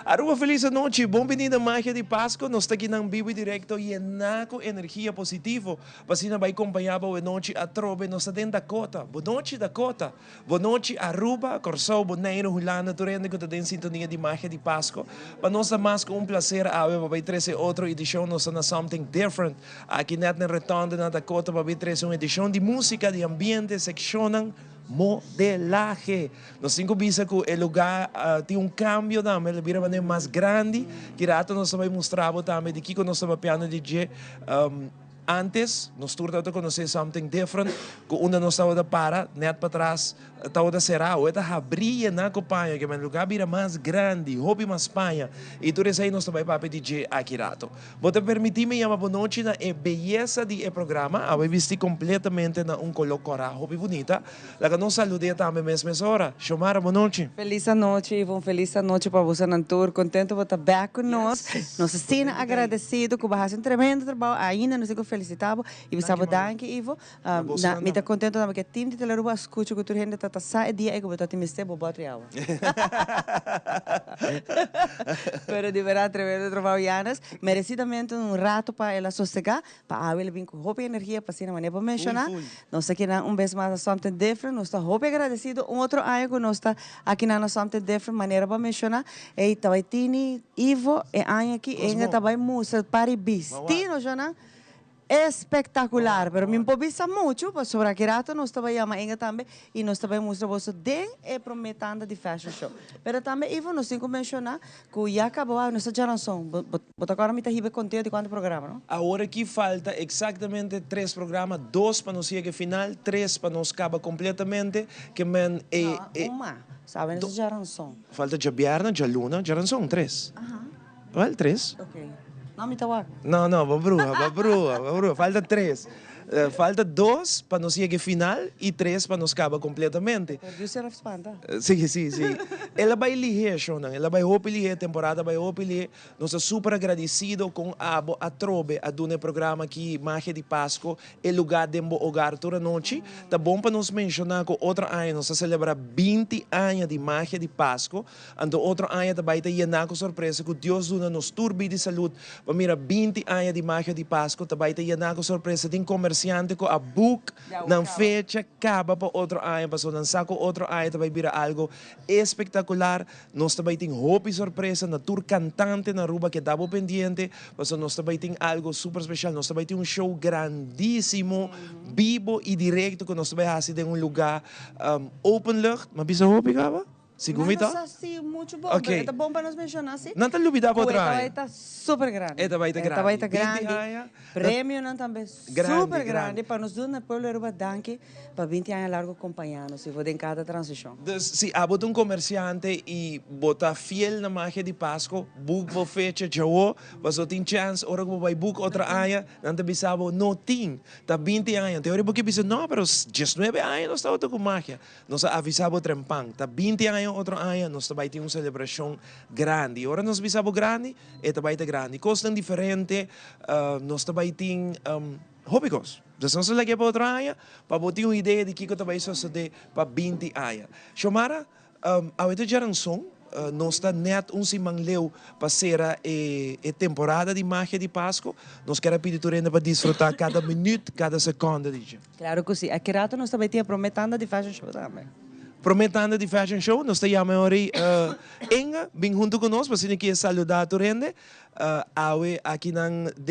Aruba, feliz noite. Bem-vindo à Magia de Páscoa. Nós estamos aqui na vivo e direto e com energia positiva. Você vai acompanhar boa noite a Trobe. Nós estamos dentro da Dakota. Boa noite, Dakota. Boa noite, Aruba, Corsou, Bonaire, Hulana, Turende, que está em sintonia de Magia de Páscoa. Para nós é mais que prazer a ver trazer outra edição. Nós estamos something different. Aqui na Retonda, na Dakota, para trazer uma edição de música, de ambiente, seccionam modelaje. Nós temos visto que o lugar tem cambio também, ele vira mais grande, que rato nós vamos mostrar também de que nós estamos piano DJ. Antes, nós turnos a conhecer something different, que nós estamos para, net para trás, estava será, ou abrir na companhia, que o lugar vira mais grande, hobby mais Espanha, e tudo isso aí nós estamos para DJ aqui rato. Vou te permitir me chamar boa noite na beleza do programa, a vestir completamente na color coral, hobby bonita, lá que nós saludamos também mesmo hora. Xomara, boa noite. Feliz noite, Ivon, feliz noite para você na tour, contento por estar back conosco, nós estamos agradecidos, que você um tremendo trabalho, ainda nos felicitamos, e você danke, Ivo, me está contento também que o time de Teleruba escuta que tu gente está sai dia que botar time este bobo trial. Pero de verdade tremendo trabalho Yanas, merecidamente rato para ela sossegar, para ela vir com roupa e energia para ser maneira para mencionar. Nós aqui na vez mais something different, nós está roupa agradecido, outro ano que nós está aqui na something different maneira para mencionar, e também Tini, Ivo, e ano aqui ainda também música para Bistino, Jana. Espectacular, pero me improvisa muito, porque sobre aquele rato nós trabalhamos ainda também e nós também mostramos den e prometendo de fashion show. Pero também, Ivo, nós temos que mencionar que já acabou a nossa geração. But agora me está ribe conteúdo de quanto programa, não? Agora aqui falta exatamente 3 programas, 2 para nós chegar ao final, 3 para nós acabar completamente, que men uma, sabe, nossa geração. Falta já Bierna, já Luna, geração 3. Well, 3. Ok. Não me tawag. Não, babruha. Falta 3. Falta 2 para nós chegar ao final e 3 para nós acabar completamente. Producer of Spanta. Sim. Ela vai ligar, Shonan. Ela vai ligar a temporada, vai ligar. Nós estamos super agradecidos com a Trobe, a do programa aqui, Magia de Páscoa, o lugar de hogar toda noite. Tá bom para nós mencionar que outro ano nós celebramos 20 anos de Magia de Páscoa. Então, outro ano também está llenar com surpresa que Deus dá nos turbi de saúde. Para mira 20 anos de Magia de Páscoa, também está llenar com surpresa de comerciante com a book na fecha acaba para outro ano, para lançar com outro ano também vira algo espetacular. Nós também temos roupa e surpresa na tour cantante na Aruba que estava pendiente, mas nós também temos algo super especial. Nós também temos show grandíssimo, vivo e direto que nós também fazemos em lugar open lucht. Mas bisa roupa acaba? Segundo me tá? Sim, muito bom. Okay. Está bom para nós mencionar, sim? Não te olvidar para outra área. Está super grande. Esta vai estar grande. Prêmio não também super grande. Para nós dois na Pueblo Aruba, danke para 20 anos largo acompanhando, se for em cada transição. Se há um comerciante e bota fiel na Magia de Páscoa, book para fecha, tchau, mas só tem chance, ora que vai book outra área, não te bisabo, não tem. Está 20 anos. Teoria porque bisa, não, mas 19 anos nós estamos com Magia. Nós avisamos trempang. Está 20 anos outro ano, nós também temos uma celebração grande. Agora nós visamos grande, e também é grande. Costas diferentes, nós também temos hobbies. Então, nós levamos para outro ano, para ter uma ideia de que também sucede para 20 anos. Xomara, a outra geração, nós estamos net simang leu para ser a temporada de Magia de Páscoa. Nós queremos pedir para desfrutar cada minuto, cada segundo. Claro que sim. Aqui rato nós também temos prometendo de fashion show também. Prometendo de fashion show, nós temos agora Inga, vem junto conosco, para que saludar a Turende, aqui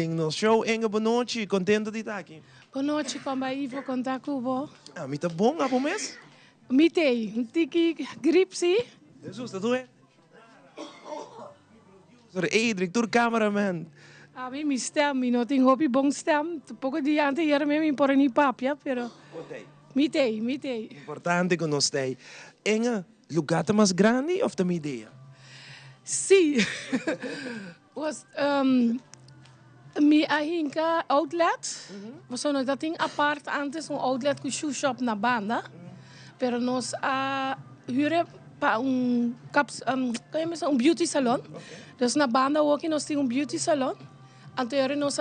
no show. Inga, boa noite, contento de estar aqui. Boa noite, como é Ivo, contar com você? Me está bom, há mês? Me tem, um tique gripe, sim? Jesus, está doendo? Diretor, cameraman. A mim, me stem, não tenho hobby bom stem, pouco de antes, era mesmo por aí papia, pero... Me tem. Importante que nós temos. Em lugar mais grande ou tem ideia? Sim. Me ahinka outlet. Você não tem apart antes outlet com shoe shop na banda. Pero nós huren para beauty salon. Dus na banda ook nós temos beauty salon. Anterior nós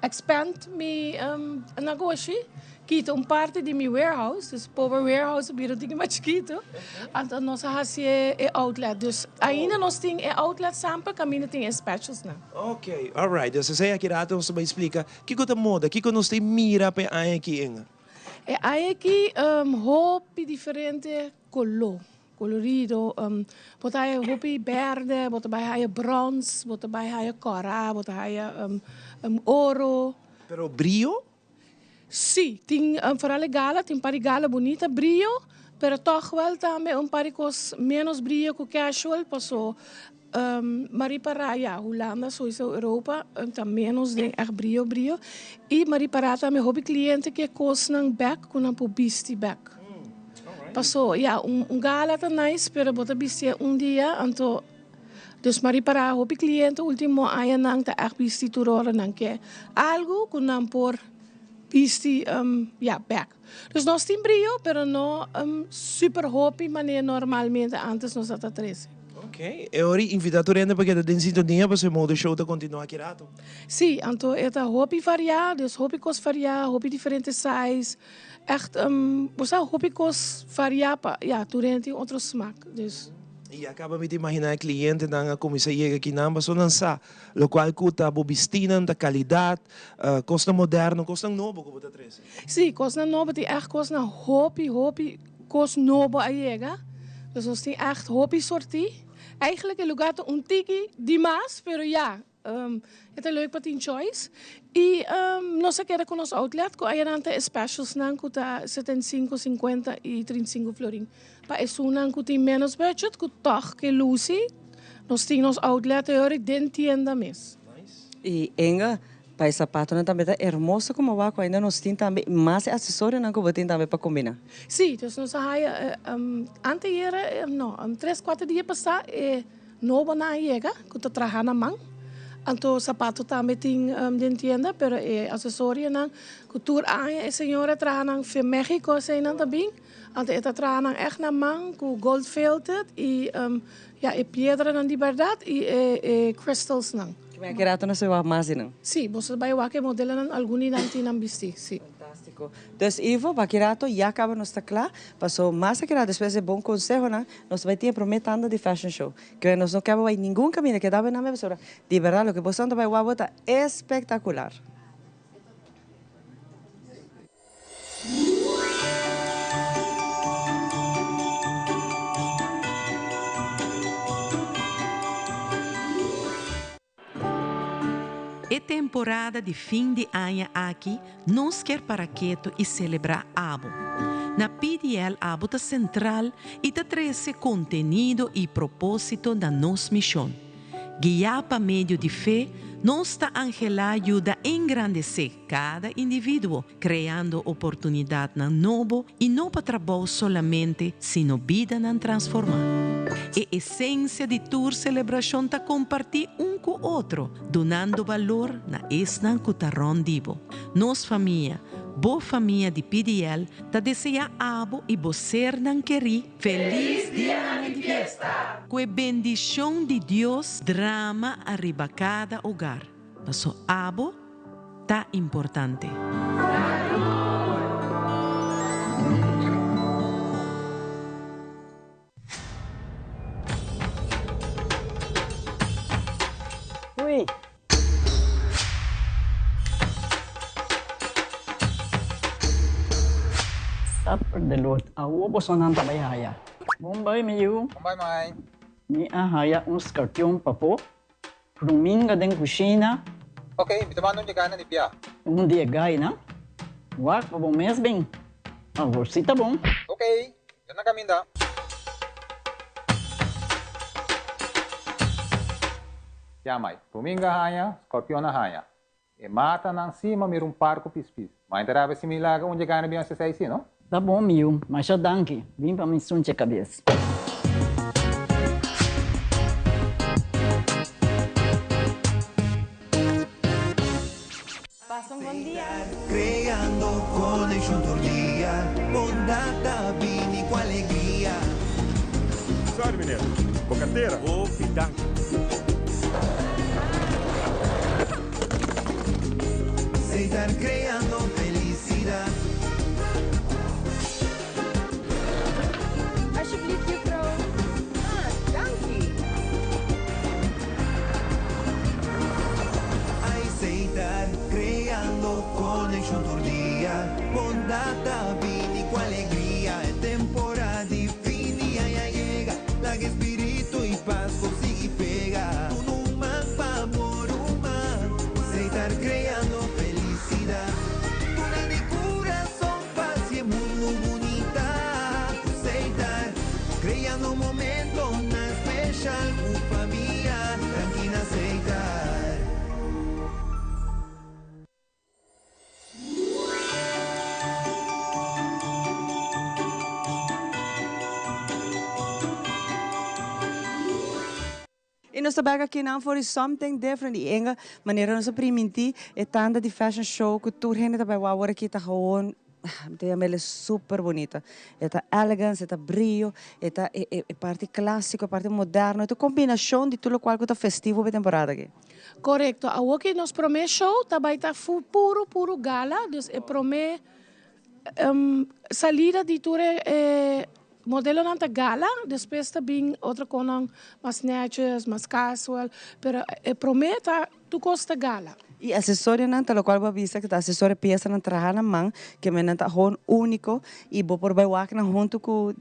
expand mi negócio. quito parte de meu warehouse, dus power warehouse, biro tinha mais chiquito. Então nós fazemos outlet, dus ainda nós temos outlet sempre, caminho tem specials na. Ok, alright. Dus você aqui rato nos vai explicar que coisa moda, que nós tem mira para aqui em. Aí aqui roupa diferente color. Colorido, bota aí roupa verde, bota aí bronze, bota aí coral, bota aí ouro. Pero brillo? Sim, tem para gala, tem para gala bonita, brilho, pero toch wel também para coisa menos brilho que casual, passou Maripará, Holanda, sowieso Europa, tem menos de brilho. E Maripará também hobby cliente que costa ng bag, com um publicity bag. Passou, gala tá nice, pero bota bisti dia, então dus Maripará hobby cliente último aí nang tá bisti turora nang que algo com não por bisti bag. Dus nós tem brilho, pero não super hobby maneira normalmente antes nós até 13. Ok, e ora invitato rende perché da sintonia per se modo show da continua aqui rato. Sim, então é hobby variado, dus hobby cos variado, hobby diferente size. Echt, você hobby cos variado, durante outro smaak. Dus. E acaba me de imaginar cliente na como se chega aqui na só não sa, lo qual cuta bobistina da qualidade, costa moderno, costa novo como da 13. Sim, costa novo, die echt costa hobby, costa novo aí, dus nós tem echt hobby sorti. Eigenlijk é lugar tiki demais, pero é leuk para ter choice. E nós queremos com nosso outlet, com aí nante specials nan que tá 75, 50 e 35 florin. Para isso nan que tem menos budget, que toch que Lucy, nós temos nosso outlet e dentro tienda mes. E enga para sapato também é hermoso como vai, ainda nós temos também mais acessórios que você também para combinar. Sim, então nós antes era, 3, 4 dias passar novo na chega, que tá trabalhando na mão. Então sapato também tem dentro tienda, pero acessório não, que tour a senhora trabalha em México, sei não também. Então ela trabalha echt na mão, com gold filtered e pedra na de verdade e crystals não. Como é que era na sua máquina? Sim, você vai ver que modelo não alguns não tem não vestir, sim. Fantástico. Então, Ivo, bakirato já acaba nos teclar, passou mais que depois de bom consejo, né? Nós vai ter prometendo de fashion show, que nós não queremos nenhum caminho que dá bem na minha pessoa. De verdade, o que você vai ver é espetacular. É temporada de fim de ano aqui, nós quer para quieto e celebrar Abo. Na PDL Abo tá central e tá traz contenido e propósito da nossa missão. Guiar para meio de fé, nossa Angela ajuda a engrandecer cada indivíduo, criando oportunidade na novo e não para trabalho somente, sino vida na transformar. A essência de tour celebração tá compartir com o outro, donando valor na esnan cutarron divo. Nos família, boa família de PDL, tá deseja abo e bocer nan queri feliz dia de fiesta. Com a bendição de Deus, drama arriba cada hogar. Passo abo tá importante. Ui. Tapos delot, awo po sonan tabayaya. Bombay miyu, Bombay, Mai. ni ahaya uns cartyon pa po. Pruminga den kusina, Okay, bitaman nung jagana ni Pia. dia gay na. Wak pa bong mes bing. Aworsita bong. Okay, yan na kami da. Yamay, Puminga haya, Scorpion na haya. E mata ng sima mirong parko pispis. Mainterava si Milaga un jagana biyan sa saisi, no? Tá bom, miu, mas já danke. Vim pra me sunte a cabeça. Passa bom dia. Creando conexión todo día, bondad, vini com alegria. Sorry, mineiro. Bocateira? Ô, fidão. Se estar creando felicidad, nós trabalhamos aqui não for something different. E enga maneira nós priminti é tanta de fashion show que tudo gente também vai agora aqui tá gewoon. Ela é super bonita. Esta elegância, esta brilho, esta parte clássica, parte moderna, esta combinação de tudo o qual está festivo da temporada aqui. Correto. A que nos promete show também está puro gala. Então, é promete salida de tudo modelo na gala. Depois também outra coisa mais snatches, mais casual. Mas promete tu costa gala. E acessório não, tal qual babisa que tá acessório peça não trabalha na mão, que me não tá único e vou por vai walk na junto com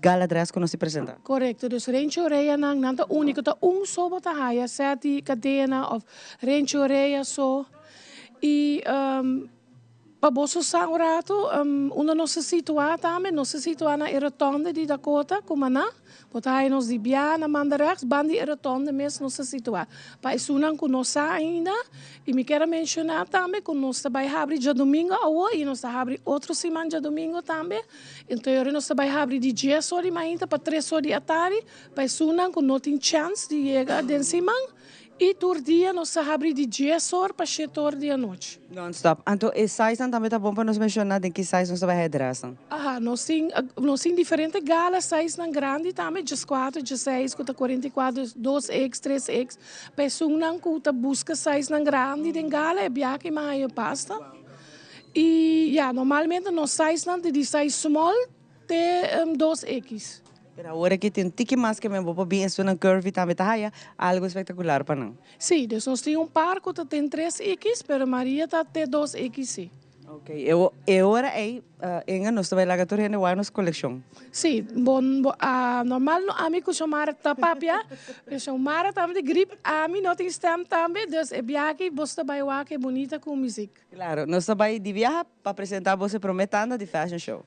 gala dress que nós se apresenta. Correto, dus Range Oreia não tá único, tá só bota raia, sete cadena of Range Oreia só. E para você usar um rato, não se situa também, não se situa na rotonda de Dakota, como na. Botai nos de Biana, Mandarax, bandi rotonda mesmo não se situa. Para isso não conosco ainda, e me quero mencionar também que nós também abrir já domingo e nós abrir outro semana já domingo também. Então nós também abrir de 10 horas ainda para 3 horas da tarde, para isso não que não tem chance de chegar dentro semana. E todo dia nós abrimos de 10 horas para 7 horas da noite. Non-stop. Então, e size também tá bom para nós mencionar de que size nós vai redressar. Nós temos diferentes galas, size não grande também, 14, 16, 44, 2X, 3X. Pessoa não que busca size não grande de gala, é bem que mais pasta. E, normalmente nós size não de size small, tem 2X. Pero agora que tem um tique mais que me vou bem isso na curvy também tá algo espetacular para não. Sim, nós temos par que tem 3X, mas Maria tem 2X, sim. Ok, agora ainda nós também lá que gente vai nos coleção. Sim, normal no amigo chamar tapapia, chamar também de grip, a mim não tem stem também, dus é biaki, você vai lá que é bonita com música. Claro, nós também de viajar para apresentar você prometendo de fashion show.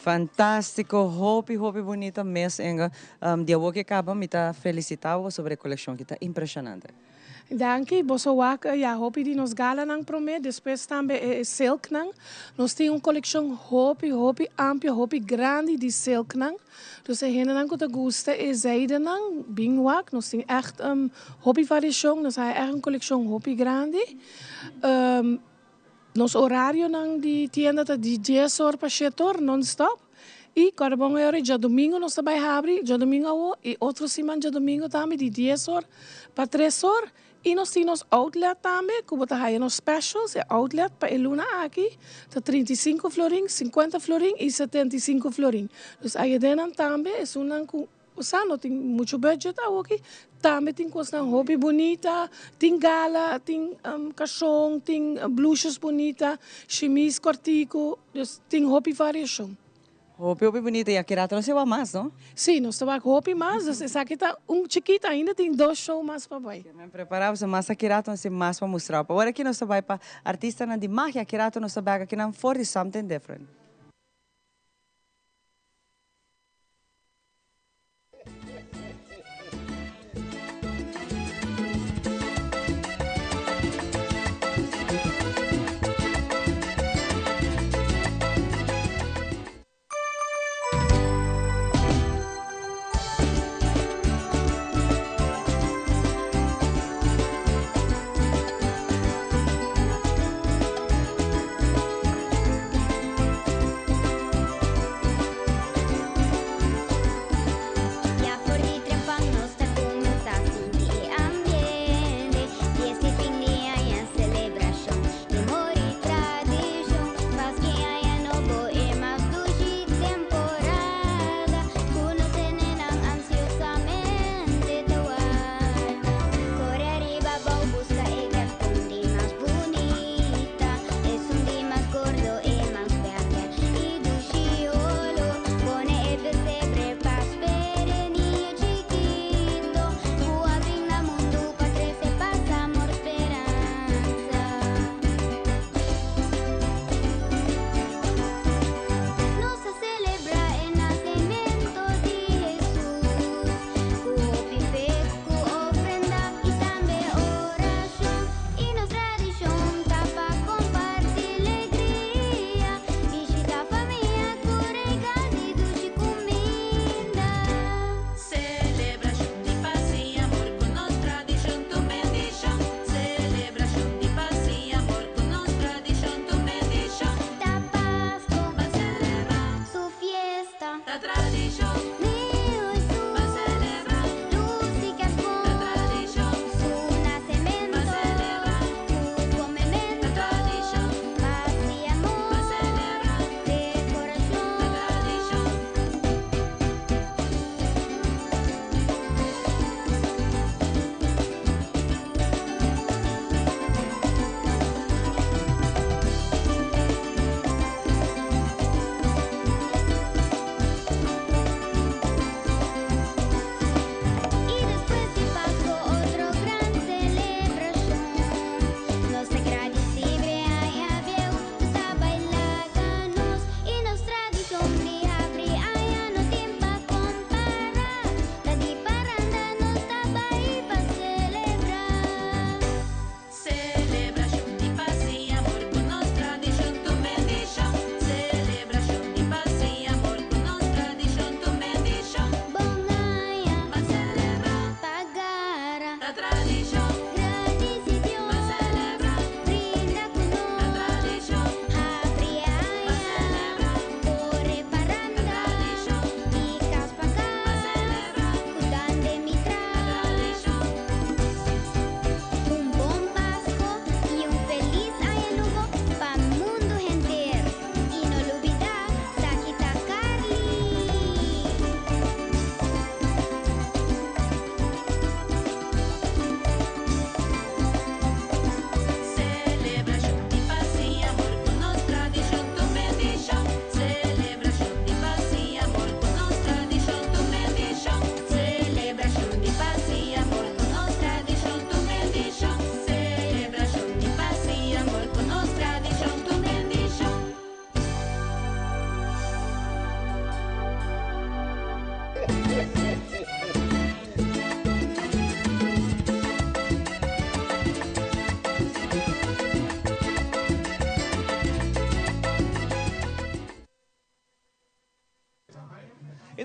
Fantástico, hopi bonito mesmo. Dia que acaba, me tá felicitava sobre a coleção que está impressionante. Danke, Bosowak, ja, hopi die nos gala nang prome, depois também silk nang. Nós temos uma coleção hopi ampla, hopi grande de silk nang. Dus heen nang que te gusta é zijde nang, bingwak. Nós temos echt hopi variação, nós temos echt uma coleção hopi grande. Nos horário nang di tienda tá de 10 horas para 7 horas non-stop. E cada bom hora, já domingo nós também abre, já domingo e outra semana já domingo também de 10 horas para 3 horas. E nós temos outlet também, que bota aí nos specials, é outlet para Eluna aqui, tá 35 florin, 50 florin e 75 florin. Dus aí dentro também é não tem muito budget aqui, também tem coisa hobby bonita, tem gala, tem cachorro, tem blusas bonita, chemise cortico, dus tem hobby variação. Hopi bonito, e aqui não se vai mais, não? Sim, nós estamos com hobby mais, essa aqui tá chiquita ainda, tem 2 shows mais para vai. Me preparava, mas aqui não se mais para mostrar. Agora aqui nós vai para artista de magia, aqui não se vai aqui não for something different.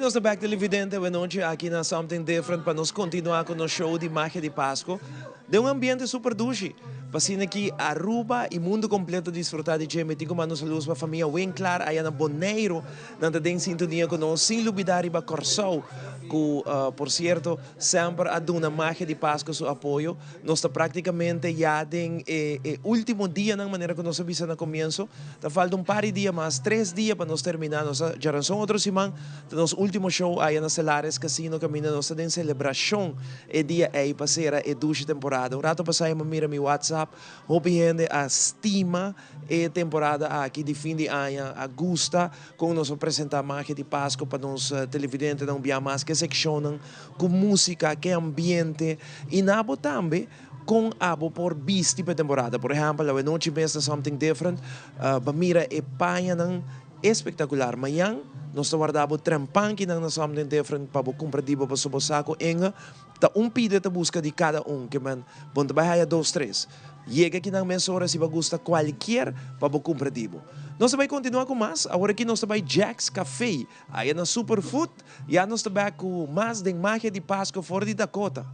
nós back televidente, boa noite, aqui na Something Different, para nós continuar com o show de Magia de Páscoa. De um ambiente super duche. Pasina aqui Aruba e mundo completo desfrutar de Geme. Tico manos luz para a família Winkler, aí na Boneiro, nanda em sintonia com nós, sem lubidar iba Corsou, que, por certo, sempre a dona Magia de Páscoa seu apoio. Nós está praticamente já em último dia, na maneira que nós avisa no começo. Tá falta par de dias mais, 3 dias para nós terminar. Nós já são outros semana, nosso último show aí na Celares Casino, caminha nós tem celebração e dia aí para ser a 12 temporada. O rato passado eu mira meu WhatsApp, hope gente a estima e temporada aqui de fim de ano, Augusta, com nós apresentar Magia de Páscoa para nós televidentes não via mais que seccionam com música, que ambiente e nabo também com abo por bis tipo de temporada. Por exemplo, a noite mesmo Something Different, mira e panha ng espectacular. Mayang, nós guardamos trampang que não Something Different para comprativo para o saco enga, tá pide a busca de cada que man, bom trabalho é 2, 3. Chega aqui na mensura se gusta qualquer para comprativo. Nós vai continuar com mais. Agora aqui nós vai Jack's Café, aí na Superfood, e nós vai com mais de Magia de Páscoa fora de Dakota.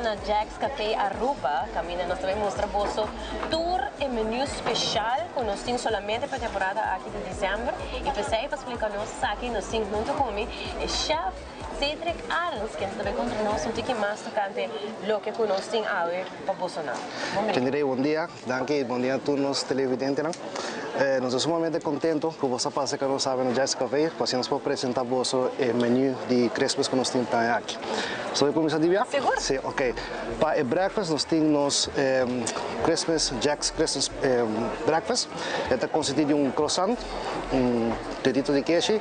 Na Jack's Café Aruba, caminha nós também mostra bolso tour e menu especial que nós temos somente para a temporada aqui de dezembro e para explicar nós aqui nós temos muito come e chef Cedric Arens que também contra nós um tique mais tocante lo que nós temos aí para Bolsonaro. Bom dia, bom dia a todos os televidentes. Nós estamos sumamente contentos que você passe que nós sabemos no Jack's Café, para nós apresentar o menu de crespas que nós temos aqui. Você começar a dizer? Seguro? Sim, ok. Para o breakfast, nós temos crespas, Jack's Crespas breakfast. Este consiste de croissant, dedito de queijo,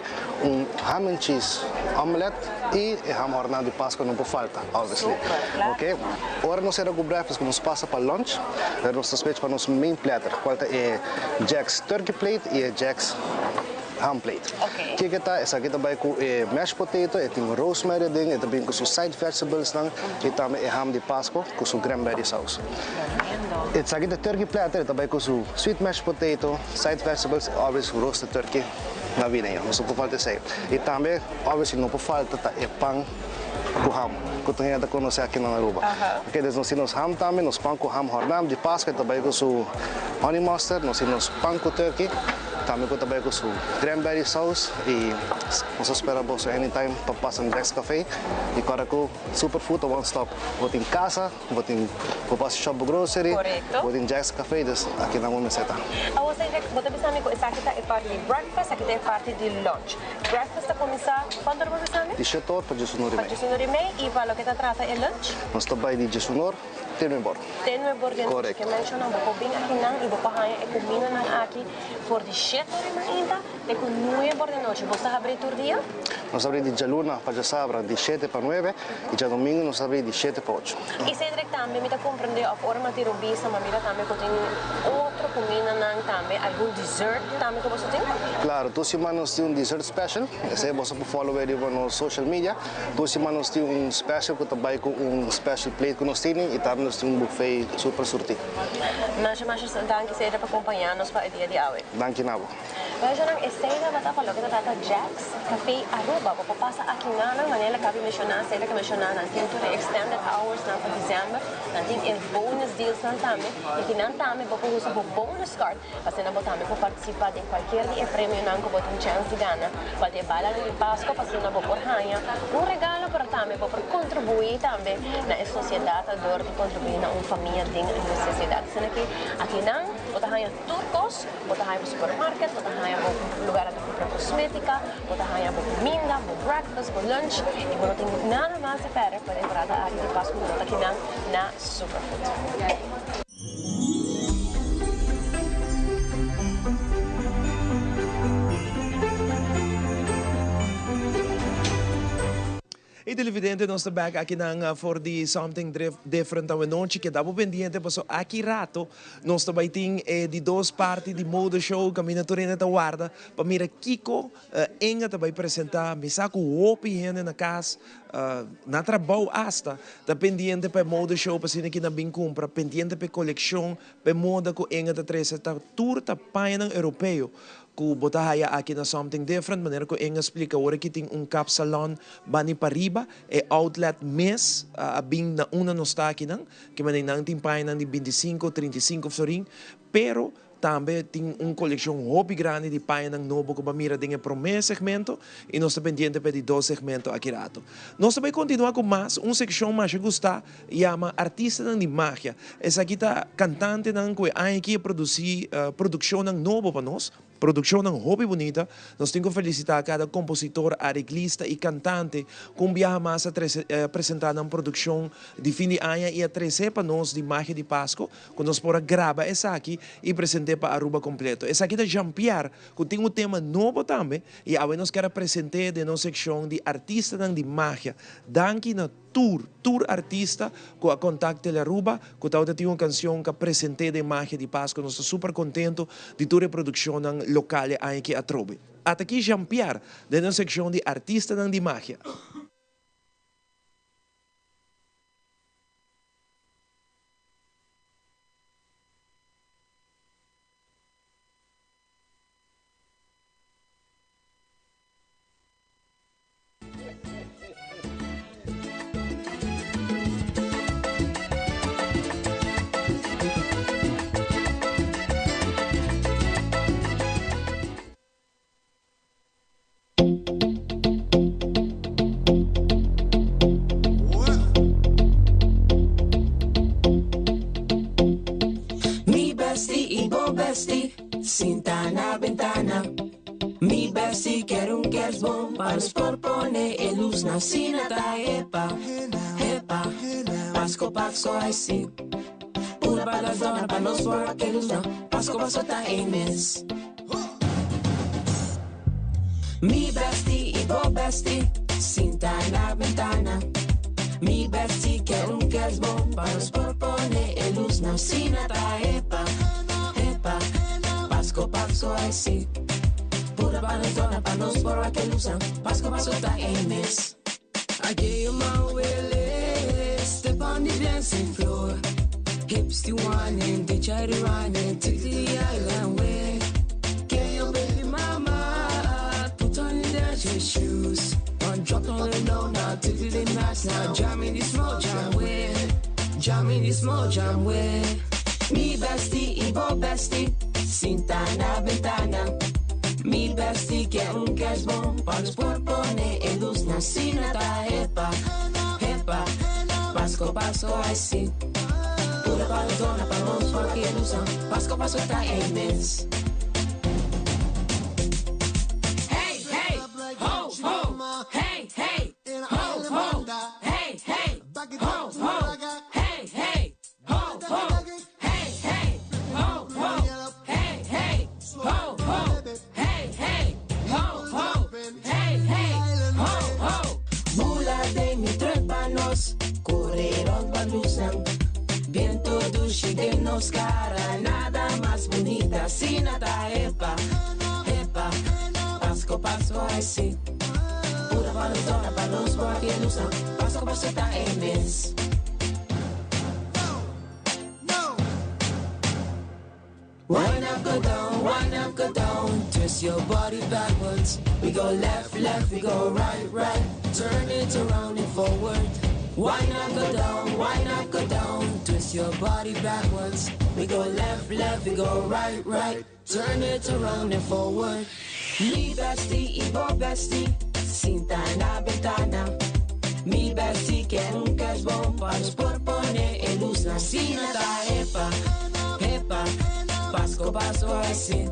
ham and cheese omelette e ham hornado de Páscoa não pode falta, obviously. Super, ok? Agora nós temos o breakfast que nós passa para lunch, nós estamos para nosso main platter, qual é Jack's turkey plate e Jack's ham plate. Okay. Que está, essa aqui também com mashed potato, e tem rosemary dentro, e também com side vegetables e também ham de Páscoa com sua cranberry sauce. Essa aqui é turkey platter, também com sua sweet mashed potato, side vegetables, obviously roasted turkey na vida, não pode faltar isso. E também, obviously, não pode faltar pão com ham, que tem que conhecer aqui na Aruba. Ok, nós temos ham também, nós pão com ham hornado de Páscoa, também com sua honey mustard, nós temos pão com turkey. Também com sua cranberry sauce e nós esperamos anytime para passar no Jack's Café e agora com Superfood one stop. Vou em casa, vou passar shop grocery, vou em Jack's Café aqui na Meseta. Você pensar que essa aqui é parte de breakfast, aqui é parte de lunch. Breakfast está começar quando você pensar? De 7 horas para 19 para 19 e para o que está trata é lunch? Nós estamos de 19 10 horas. 10 horas dentro que mencionam, vou bem aqui não e vou para e combina não aqui por de 7 horas ainda e com 9 horas da noite. Você abre todo dia? Nós abrimos de luna para sábado de 7 para 9 e de domingo nós abrimos de 7 para 8. E Cedric também me compreende a forma de rubisa, mas mira também que tem outra comida não também, algum dessert também que você tem? Claro, toda semana nós temos dessert special, esse você pode follow ele no social media. Toda semana nós temos special que também com special plate que nós temos e também nós temos buffet super surtido. Mas danke Cedric para acompanhar-nos para o dia de hoje. Danke Nabo. Veja, esse aí vai estar falando que trata Jack's Café Aruba, vou passar aqui na maneira que eu mencionar, sei que mencionar, não tem tudo extended hours na para dezembro, não tem bonus deals não também, e que não também vou usar o bonus card, para não também para participar de qualquer prêmio não que botar chance de ganhar, para ter bala de Páscoa, para não vou por ranha, regalo para também para contribuir também na sociedade, dor de contribuir na uma família de necessidade, sendo que aqui não, botar ranha turcos, botar ranha para supermarket, botar ranha para lugar de comprar cosmética, botar ranha para comida, para breakfast, para lunch, e não tem nada mais a perder para a temporada de Páscoa, aqui não, na Superfood. E televidente, nós estamos aqui for the something different ao noite que dava pendiente, passou aqui rato, nós também tem de duas partes de moda show, caminha torrente da guarda, para mira Kiko, Enga também apresentar, me saco o opi na casa, na trabalho hasta, tá pendiente para moda show, para cima aqui na bem compra, pendiente para coleção, para moda com Enga da três, tá tour tá painang europeu. Ku botahaya aqui na something different, maneira que Enga explica, agora que tem cap salon bani pariba, outlet mes, abing na una no está aqui nang, que maneira nang timpay nang de 25, 35 soring, pero também tem coleção hobby grande de paia ng novo que mira dinhe pro mes segmento e nós estamos pendiente para de dois segmentos aqui rato. Nós também continuar com mais secção mais que gusta chama artista de magia. Essa aqui tá cantante nang que aqui produzir produção ng novo para nós. Produção ng hobby bonita. Nós temos que felicitar cada compositor, arreglista e cantante com viaja mais a apresentar uma produção de fim de ano e a 13 para nós de magia de Páscoa, quando nós podemos gravar essa aqui e apresentar para Aruba completo. Essa aqui é Jean-Pierre, que tem um tema novo também, e agora nós queremos apresentar de nossa secção de artista de magia. Danke na tour artista com a contacto de Aruba, que tal tem uma canção que apresentei de magia de Páscoa. Nós estamos super contentos de toda a produção local aqui a Trobe. Até aqui Jean-Pierre, de nossa secção de artista de magia. Cinta na ventana. Mi bestie quer queres bom para os propone e luz na sina da epa. Pasco assim. Pura para as donas para nos for aquele luz não. Pasco tá em mês. Mi bestie e bo bestie. Cinta na ventana. Mi bestie quer queres bom para os propone e luz na sina da epa. Pasco assim. Pura para as donas para nos for aquele luz não. Pasco tá em mês. I gave you my will, step on the dancing floor. Hips to whining, they try to run and take the island way. Get your baby mama, put on your dancing shoes. One drop on the low now, take the nice now. Jam in the small jam way, jam in the small jam way. Mi bestie, Ivo bestie, cinta na ventana. Mi bestie quer queres bom para os propone e luz na sina da epa. Pasco assim. Pura para a dona para nós porque ilusão. Pasco tá em mês. Hey, hey, ho, ho. Hey, hey, ho, ho. Hey, hey, ho, ho. Hey, hey, ho, ho. Hey, hey, ho, ho. Hey, hey, ho, ho. Hey, hey, ho, ho. Hey, hey, ho, ho. Bula de mi trepanos, correron balusan. Viento dulce de nos cara, nada más bonita, sin nada, epa. Pasco así. Pura valentona para los guardianos, Pasco está en mes. Wind up, go down, twist your body backwards. We go left, we go right, turn it around and forward. Wind up, go down, twist your body backwards. We go left, we go right, turn it around and forward. Mi bestie, Ivo bestie, cinta na ventana. Mi bestie quer queres bom para os propone e luz na sina da epa. Pasco assim.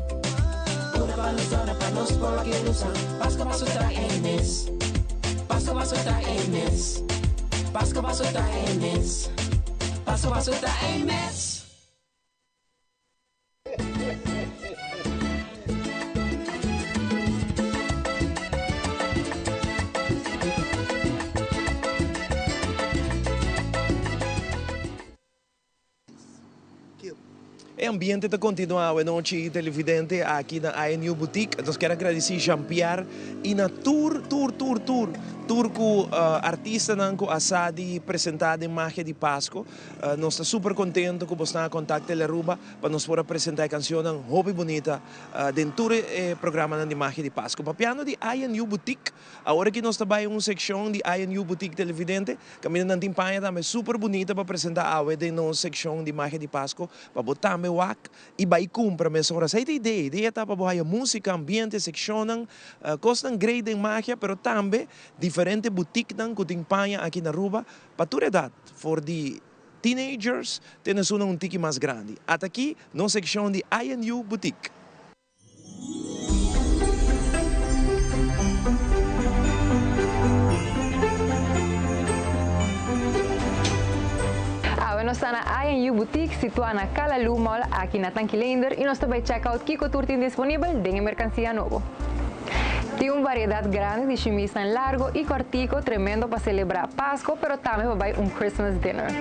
Pura valentona para nos por que ilusão. Pasco tá em mês. Pasco tá em mês. Pasco tá em mês. Pasco tá em mês. O ambiente está continuando noite televidente aqui na INU Boutique. Nós quero agradecer Jean-Pierre e na tour com artista nanco assadi apresentado em Magia de Páscoa. Nós estamos super contentes que você tenha contato ele Ruba para nos poder apresentar a canção Hobby Bonita dentro do programa de Magia de Páscoa. Para piano de INU Boutique, agora que nós estamos em uma secção de INU Boutique televidente, caminho na timpanha também super bonita para apresentar a de nossa secção de Magia de Páscoa para botar meu wak e vai cumprir minhas horas. Essa ideia tá para botar música, ambiente, secção, costam grande em magia, pero também diferente boutique que timpanha aqui na Ruba para toda idade, for the teenagers, temos um tique mais grande. Até aqui, nossa secção de INU Boutique. Nós estamos na INU Boutique, situada na Kalalu Mall, aqui na Tanquilender, e nós também check-out que tour tem disponível de mercancía novo. Tem uma variedade grande de chimisa em largo e cortico, tremendo para celebrar Páscoa, pero também vai Christmas dinner.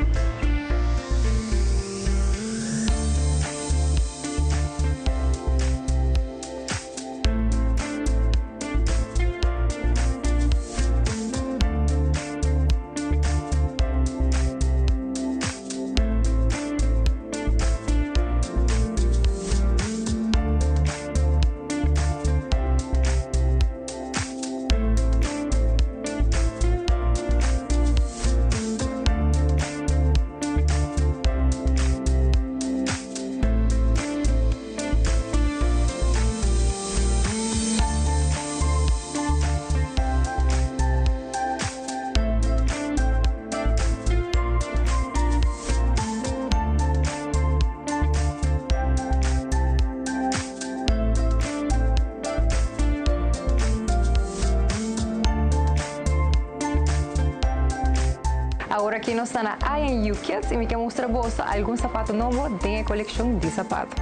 Agora aqui nós estamos na INU Kids e me quero mostrar você algum sapato novo da coleção de sapato.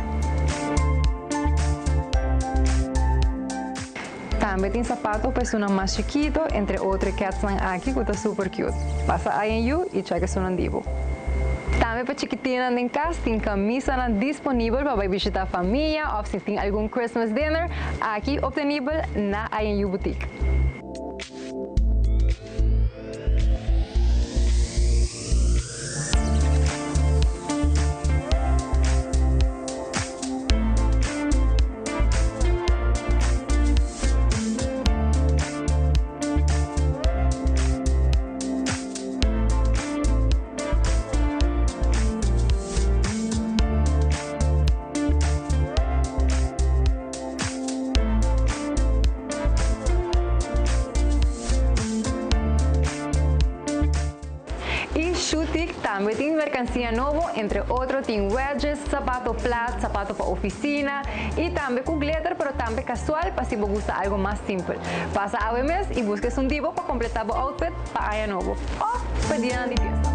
Também tem sapato para pessoas mais chiquito, entre outros que estão aqui que está super cute. Passa a INU e checa se não divo. Também para chiquitina em casa tem camisa disponível para visitar a família ou se tem algum Christmas dinner, aqui obtenível na INU Boutique. Também tem mercancía novo, entre outros tem wedges, sapato flat, sapato para oficina e também com glitter, pero também casual para se você gusta algo mais simples. Passa a mes e busque um divo para completar o outfit para ano novo ou para dia de fiesta.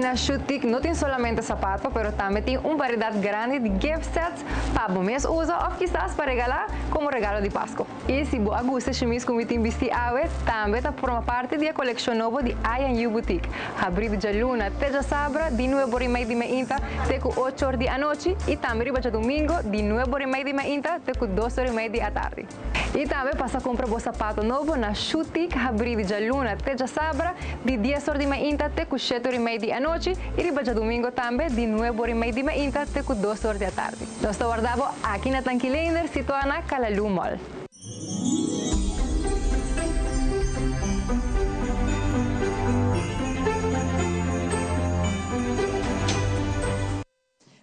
Na Shutik não tem somente sapato, pero também tem uma variedade grande de gift sets para o mês usa ou quizás para regalar como regalo de Páscoa. E se você gosta de chemis como tem visto hoje, também está forma parte da coleção nova de INU Boutique. Abriu de luna até sábado, de 9h30 de manhã até 8h da noite e também de domingo, de 9h30 de manhã até 2h30 da tarde. E também passa a comprar o sapato novo na Shutik, abriu de luna até sábado, de 10h de manhã até 7h30 da noite e de domingo também, de 9h30 de manhã até 2h da tarde. Nós estamos guardando aqui na Tanquilender, situada na Kalalu Mall.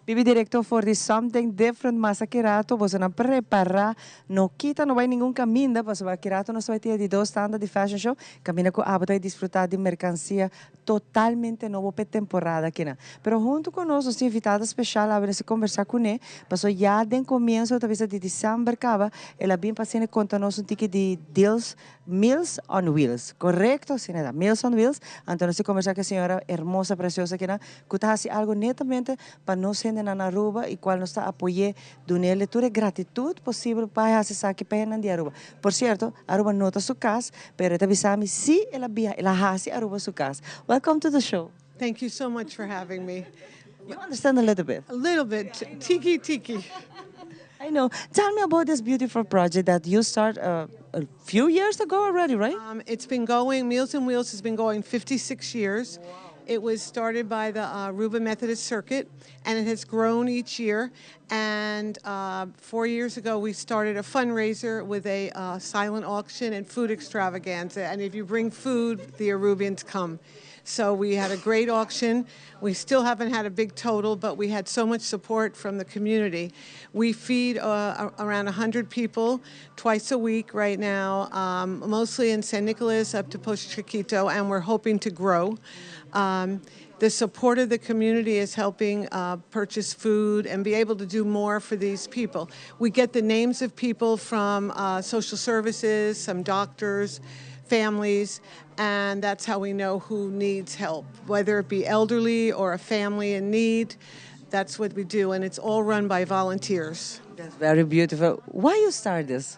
Bibi Director, for this something different, mas aqui rato, você não prepara, não quita, não vai nenhum caminho, porque aqui rato nós vai ter de 2 standards de fashion show, caminha com a e desfrutar de mercancia totalmente novo para temporada aqui, né? Pero junto conosco, nós temos invitada especial a se conversar com ele, passou já de começo, talvez de dezembro, acaba, ela vem para se contar-nos tique de deals, Meals on Wheels, correto, senhora? Meals on Wheels, então nós conversar com a senhora hermosa, preciosa, que está fazendo algo netamente para nós na Aruba e qual nos está apoiando, donando toda a gratitude possível para fazer isso aqui para de Aruba. Por certo, Aruba não está sua casa, mas te avisamos se ela faz Aruba sua casa. Welcome to the show. Thank you so much for having me. You understand a little bit? A little bit. Tiki. I know. Tell me about this beautiful project that you started a few years ago already, right? It's been going, Meals on Wheels has been going 56 years. Wow. It was started by the Aruba Methodist Circuit, and it has grown each year. And 4 years ago, we started a fundraiser with a silent auction and food extravaganza. And if you bring food, the Arubians come. So we had a great auction. We still haven't had a big total, but we had so much support from the community. We feed around 100 people twice a week right now, mostly in San Nicolas up to Post Chiquito, and we're hoping to grow. The support of the community is helping purchase food and be able to do more for these people. We get the names of people from social services, some doctors, families, and that's how we know who needs help, whether it be elderly or a family in need. That's what we do, and it's all run by volunteers. That's very beautiful. Why you start this?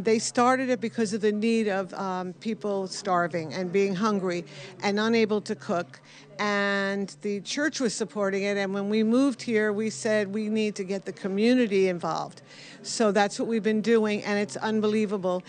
They started it because of the need of people starving and being hungry and unable to cook. And the church was supporting it. And when we moved here, we said we need to get the community involved. So that's what we've been doing, and it's unbelievable.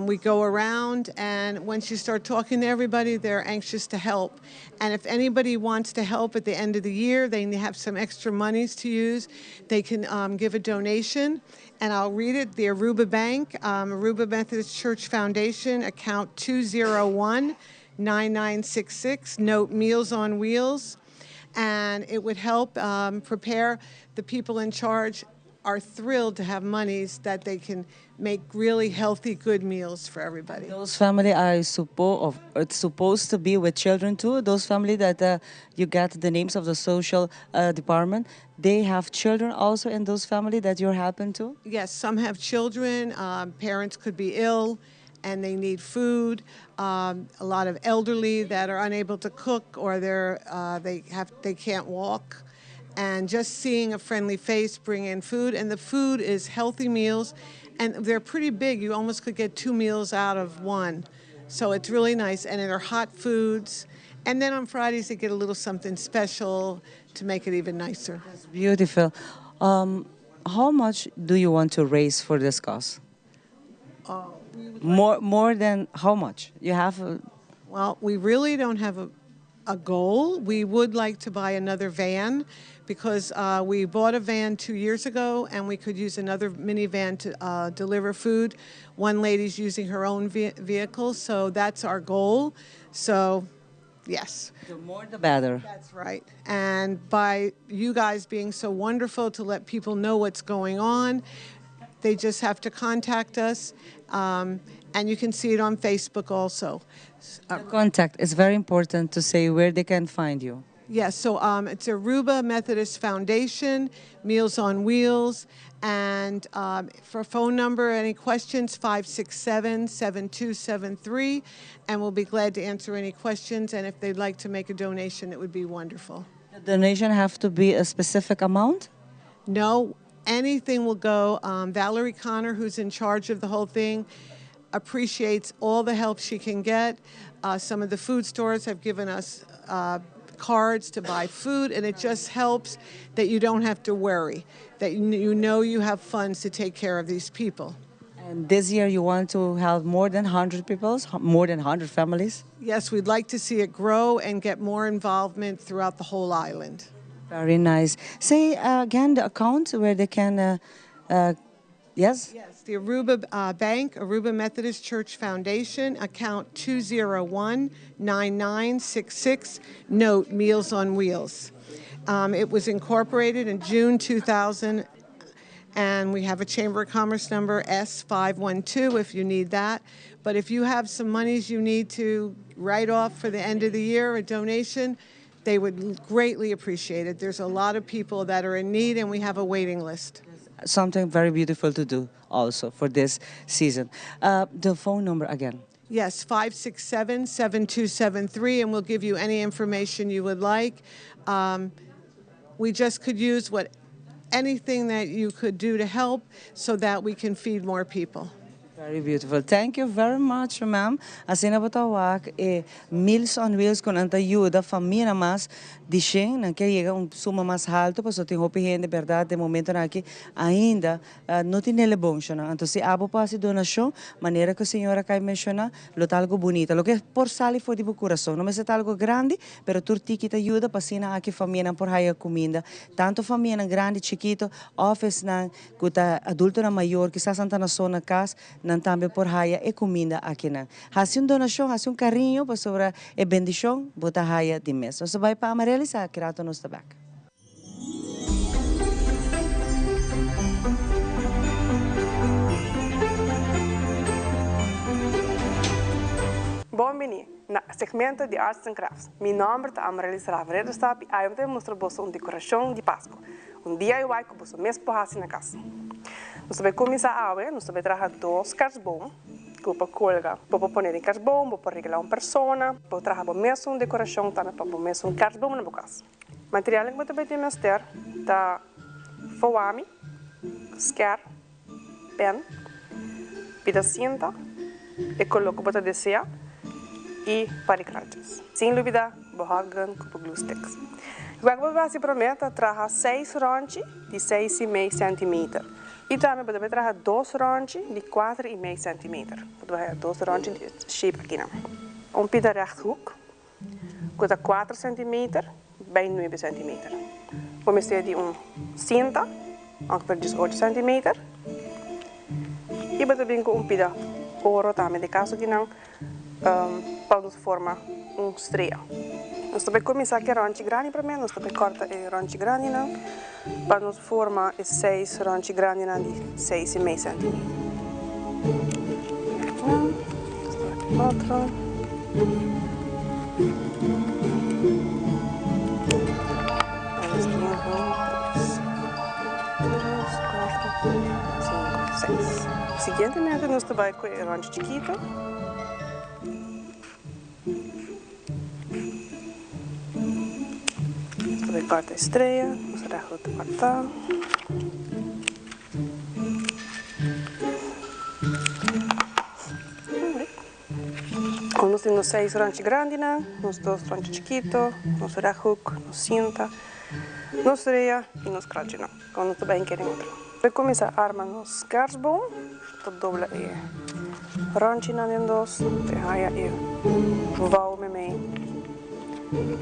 We go around, and once you start talking to everybody, they're anxious to help. And if anybody wants to help at the end of the year, they have some extra monies to use, they can give a donation. And I'll read it. The Aruba Bank, Aruba Methodist Church Foundation, account 201-9966, note Meals on Wheels. And it would help prepare the people in charge are thrilled to have monies that they can make really healthy, good meals for everybody. Those families are supposed to be with children too. Those families that you got the names of the social department, they have children also in those families that you're helping to? Yes, some have children. Parents could be ill and they need food. A lot of elderly that are unable to cook or they can't walk. And just seeing a friendly face bring in food, and the food is healthy meals, and they're pretty big. You almost could get 2 meals out of one. So it's really nice, and they're hot foods. And then on Fridays, they get a little something special to make it even nicer. That's beautiful. How much do you want to raise for this cause? More than how much? You have Well, we really don't have a goal. We would like to buy another van because we bought a van 2 years ago and we could use another minivan to deliver food. One lady's using her own vehicle, so that's our goal. So, yes. The more the better. That's right. And by you guys being so wonderful to let people know what's going on, they just have to contact us. And you can see it on Facebook also. Contact is very important to say where they can find you. Yes, so it's Aruba Methodist Foundation, Meals on Wheels, and for phone number, any questions, 567-7273, and we'll be glad to answer any questions, and if they'd like to make a donation, it would be wonderful. The donation have to be a specific amount? No, anything will go. Valerie Connor, who's in charge of the whole thing, appreciates all the help she can get. Some of the food stores have given us cards to buy food, and it just helps that you don't have to worry, that you know you have funds to take care of these people. And this year you want to help more than 100 people, more than 100 families? Yes, we'd like to see it grow and get more involvement throughout the whole island. Very nice. Say again the account where they can Yes? Yes, the Aruba Bank, Aruba Methodist Church Foundation, account 201-9966, note Meals on Wheels. It was incorporated in June 2000, and we have a Chamber of Commerce number S512 if you need that. But if you have some monies you need to write off for the end of the year, a donation, they would greatly appreciate it. There's a lot of people that are in need, and we have a waiting list. Something very beautiful to do also for this season. The phone number again. Yes, 567-7273, and we'll give you any information you would like. We just could use anything that you could do to help so that we can feed more people. Very beautiful. Thank you very much, ma'am. Assim na botawak Meals on Wheels con anta ayuda família mas dicen não quer chegar suma mais alto, porque tem hopi gente verdade de momento na que ainda não tem ele bom, não. Então se abo passa donação, maneira que a senhora cai menciona, lo algo bonito, lo que por sali foi de bu coração, não é algo grande, pero turti que te ajuda para sina aqui família por haya comida, tanto família grande, chiquito, office na kuta adulto na maior, que sa santa na zona casa, nan também por haya e comida aqui na. Hasi donação, hasi carinho para sobre e bendição, bota haya de mês. Você vai para realizar kirato nos tabak. Bom-vindo na segmento de Arts and Crafts. Meu nome é Amarellis Ravredo Stap e eu vou mostrar uma decoração de Páscoa. DIY que você mesmo pode fazer na casa. Nós vamos começar hoje, nós vamos trazer 2 cartões que vou colocar, vou pôr em cartão, vou regalar uma pessoa, vou trazer uma decoração também para um cartão na casa. Material que você vai ter mestre tá foame, scar, pen, pita cinta, e coloco bota deseja e paricrates. Sem dúvida, borragan com glue sticks. Eu vou fazer promessa trazer 6 ronchi de 6,5 cm. E também podemos trazer 2 ronchi de 4,5 cm. Podemos ter 2 ronchi de shape aqui. Pita rechthoek, com 4 cm, bij 9 cm. Vamos ter de cinta, ongeveer 18 cm. E podemos ter pita ouro também, de caso que não, para nos formar estreia. Nós vamos começar com ronchi grande primeiro, nós vamos cortar o ronchi grande para nos formar 6 ronchi grande de 6,5 cm. Outro. 6. Siguientemente nós vamos com o ronchi chiquito. Nós corta a estreia, nós vamos cortar. Nós temos 6 ronchi grandes, nós 2 ronchi chiquitos, nós rehook, nós cinta, nós estreia e nós crachina. Quando nós também queremos outro. Vamos começar a armar nos cartão, todo dobla e ronchi na dos, te haya e vau me mei.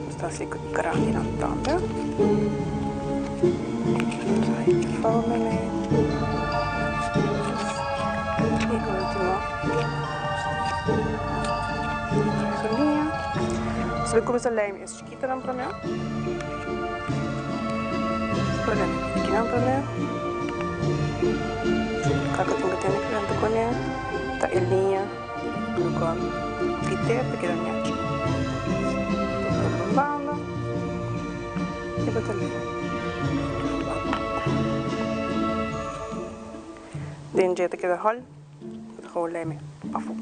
Está assim grande na tampa. Vau me mei. E último. Você vai começar a ler esse chiquito não para mim. Olha, aqui não para mim. Kakak tunggu tene untuk konya, tak elinya, bukan kita pikirannya. Bamba, ibu tadi. Den jeta kita hol, kita leme, pafu.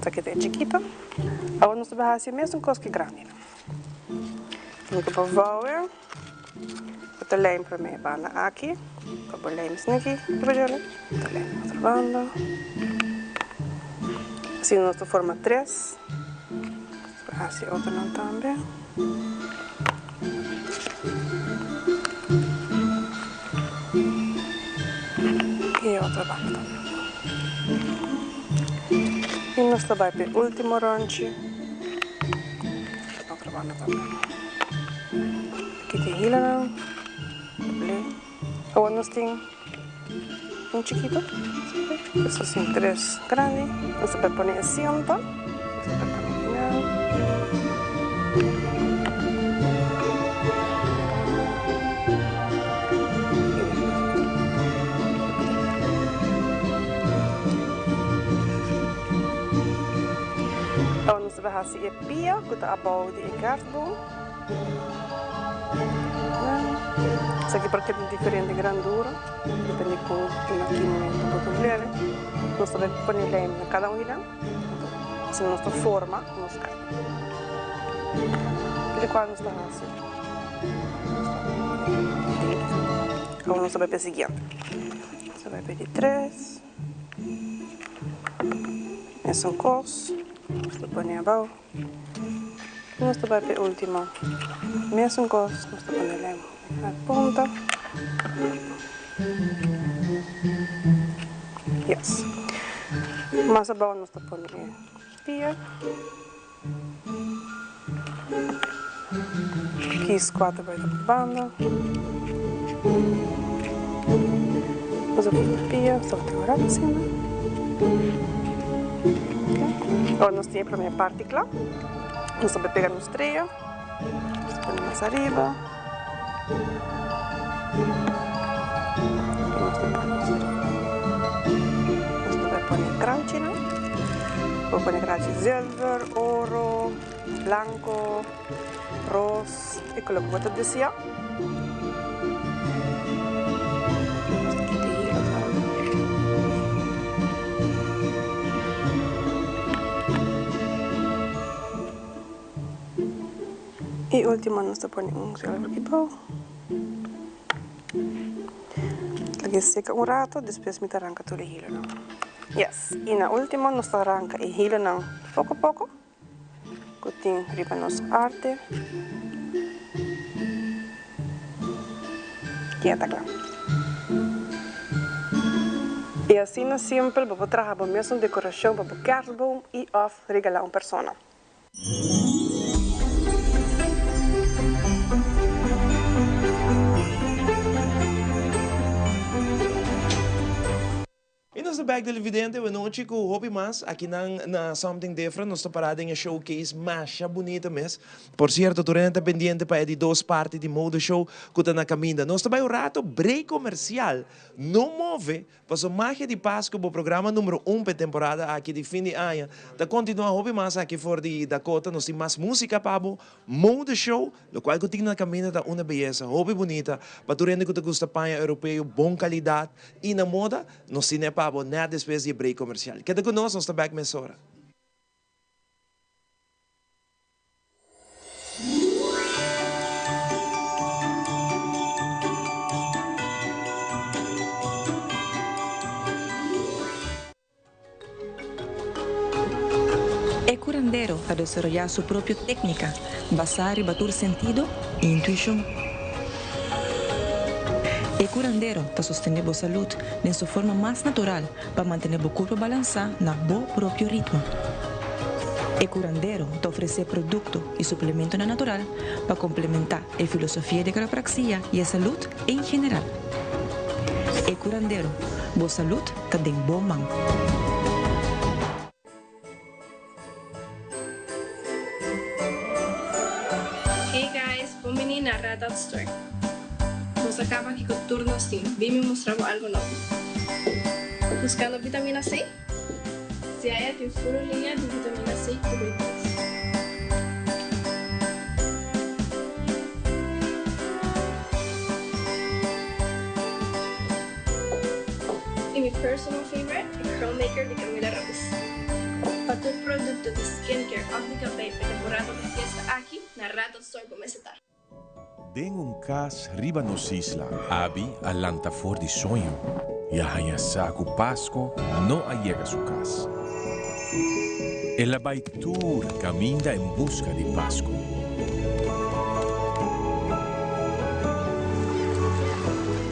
Tak kita chiquito. Agora nós vamos fazer mesmo coisa que grande. Vamos para vouer. Kita lem para mim, bana aqui. Para lemos aqui, trabalhando. Kita lem outra banda. Assim nós forma 3. Assim outra não também. E outra banda. E nós também para o último ronchi. Outra banda também. Aqui tem hila não. Agora nós temos un chiquito. Eso es un 3 grande. No se puede poner asiento. Ons we gaan zien pia, kuta abau di gasboom. Isso aqui porque tem diferente grandura, depende com o maquinamento que você quer. Nós também põe leme na cada um deles, se nossa forma, nós cai. E quando nós estamos assim, como nós vamos para o seguinte, você vai pedir 3, esse é um cos. Nós põe abaixo. Nós vamos para o último. Mesmo coisa, nós põe leme na ponta. Yes. Mais abaixo nós põe pia. Aqui 4 vai para a banda. Nós põe pia, só que agora em cima. Agora nós temos a primeira partícula. Nós vamos pegar nos três. Nós ponemos arriba. Nós vamos poner crunchy, ¿no? Vamos poner crunchy silver, oro, blanco, rosa. Y coloco lo que te decía. Y último nos ponemos un silver equipo. Lagi seca un rato, después me arranca todo el hilo. Yes. Y na último nos arranca el hilo poco a poco. Cutin riba nos arte. Y está claro. Y así no siempre vamos a trabajar con una decoración para kerstboom y of regalar a una persona. E nós back televidente, boa noite com o Hobby Mas, aqui na Something Different, nós estamos parados em showcase mais bonita mesmo. Por certo, tu está pendiente para de 2 partes de moda show que está na caminha. Nós estamos um rato break comercial, não move, para a magia de Páscoa, o programa número 1 para a temporada aqui de fim de ano. Da continua Hobby Mas aqui fora de Dakota, nós temos mais música para o moda show, o qual que tem na caminha está uma beleza, hobby bonita, para tu que te gusta panha europeu, bom qualidade, e na moda, nós temos para nada después de break comercial. Queda con nosotros, está back mesora. El curandero a desarrollar su propia técnica, basada en batur sentido e intuición. El curandero está sosteniendo salud en su forma más natural para mantener el cuerpo balanceado en su propio ritmo. El curandero te ofrece productos y suplementos naturales para complementar la filosofía de quiropraxia y la salud en general. El curandero, boa salud está en buen mano. Hey guys, bienvenidos a Radat Store. Nos acaba aqui com o turno assim. Vim me mostrar algo novo. Buscando vitamina C? Se aí tem furo linha de vitamina C e B3. E meu personal favorite é Curl Maker de Camila Ramos. Para todo produto de skincare óptica para a temporada de fiesta aqui na Radat Store começa a estar. Den un cas riba nos isla, abi alanta for di sonho. E a saco Pasco no allega a su casa. El abaitur camina en busca de Pasco.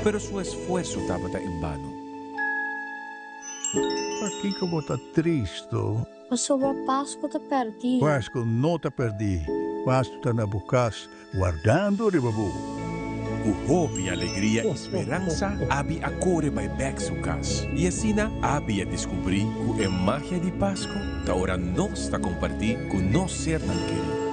Pero su esfuerzo estaba en vano. Por que eu vou estar triste? Mas sobre a Páscoa te perdi. Páscoa não te perdi. Páscoa está na bucas, guardando o ribabu. o hope, alegria e esperança, abi a core by back sukas. E assim, abi a descobrir que a magia de Páscoa, da hora nós está compartir com nós ser tão querido.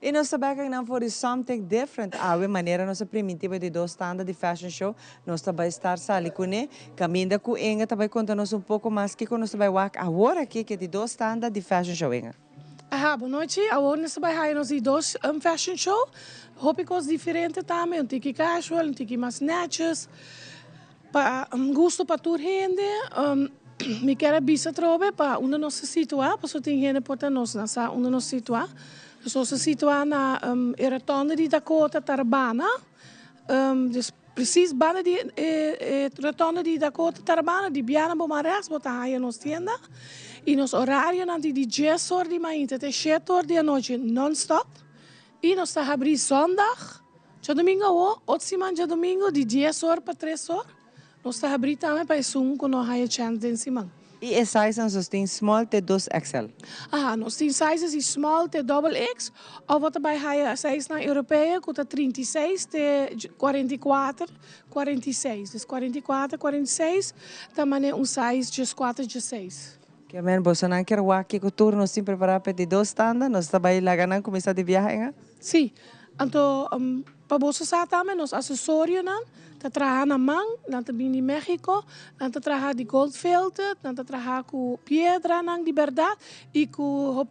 E nós sabemos que não foi something different. A maneira nossa primitiva de dois standards de fashion show, nós também estar ali com ele, caminha com ele, também conta-nos pouco mais que nós também wak agora aqui que de dois standards de fashion show. Boa noite. Agora nós também nós de dois fashion show, tópicos diferentes também, um tiki casual, um tiki mais snatches, para gosto para toda gente. Me quero bisa trobe para onde nós se situar, para só tem gente para nós nessa onde nós situar. Nós se situar na rotonda de Dakota Tarabana, dus precies bana de rotonda de Dakota Tarabana, die biana bomarex, bota haia nos tienda, e nos horário nanti de 10 horas de manhã até 7 horas da noite non-stop, e nós está abrir zondag, já domingo, 8 de domingo, de 10 horas para 3 horas, nós está abrir também para isso com nós haia chance de cima. E a size nós tem small te 2XL. Nós tem sizes de small te double X, ou wat erbij ga je size na Europeia, com 36 te 44, 46. Dus 44, 46, também é size de 4, de 6. Que bem, você não quer que o tour nós sempre preparar para de dois standards, nós também lá ganhando começar de viagem? Sim, então para você saber também nós acessórios não. Nós trabalhamos na mão, nós trabalhamos em México, nós trabalhamos de goldfilter, nós trabalhamos com pedra de verdade e com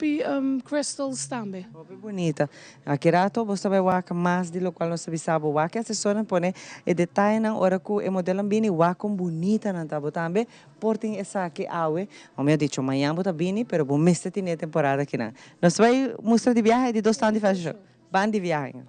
crystals também. Bonita. Aqui rato você vai waka mais de lo qual nós sabemos waka acessório pone e detalhe na hora que o modelo bini waka bonita na tabo também portem essa aqui awe. Como eu disse, amanhã bota bini, pero bom mês tem temporada aqui na. Nós vai mostrar de viagem de dois stands de fashion. Ban de viagem.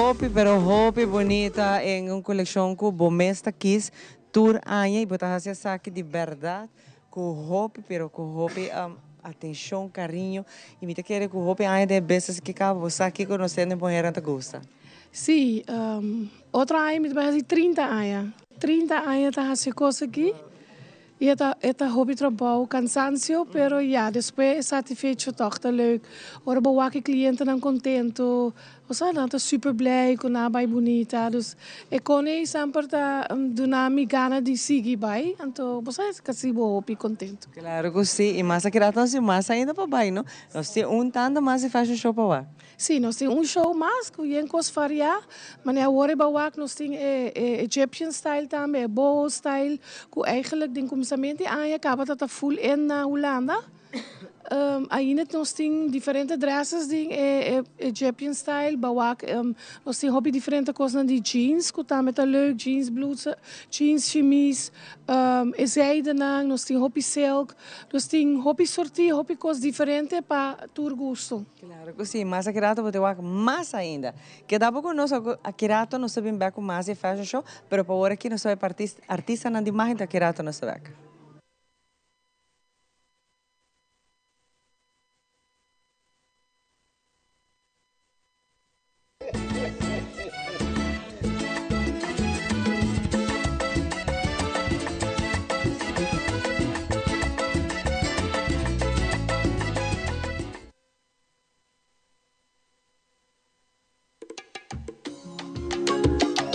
hopi, pero hopi bonita em uma coleção com bomesta quis tour anha e botar essa saque de verdade com hopi, pero com hopi atenção, carinho e me te querer com hopi anha de besas que cabo você aqui conhecendo em Bonheira te gosta. Sim, outra anha me vai 30 anha. 30 anos tá fazendo coisa aqui e é hobby trabalho, cansancio, pero ja, depois é satisfeito, toch, tá leuk. Ora, boa que cliente não contento, ou seja, tá super blij, com a bai bonita, dus eu conheço sempre tá dinâmica gana de seguir bai, então você é que boa hobby contento. Claro que sim, e mais aqui então se mais ainda para bai, não? Nós temos tanto mais e faz show para lá. Sim, nós temos show mais que tem coisas variar, mas agora bawak nós temos Egyptian style também, boho style, que eigenlijk den começamento aan je acaba tá full in na Holanda. Aí nós temos diferentes dresses de Egyptian style, bawak nós temos hobby diferente coisas de jeans, que também tá leuk, jeans blouses, jeans chemise, zijde nang, nós temos hobby silk, nós temos hobby sorti, hobby coisas diferentes para tu gosto. Claro que sim, mas aqui rato vou mais ainda. Que dá pouco nós aqui rato nós sabemos bem com mais e fashion show, pero para agora aqui nós sabemos artista na imagem da aqui rato nós sabemos.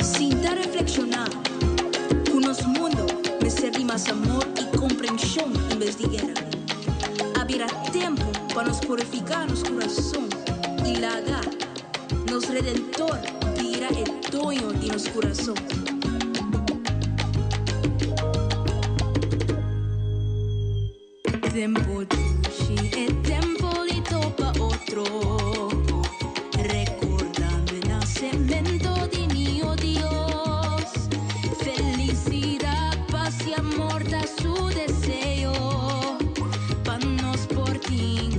Sin dar reflexionar, unos mundos me serví más amor y comprensión en vez de guerra. Habrá tiempo para nos purificar nos corazón y lagar nos redentor dirá el dueño de nos corazón. Tempo tushi e tempo di topa otro, recordando el nacimiento de niño Dios, felicidad, paz y amor da su deseo, panos por ti,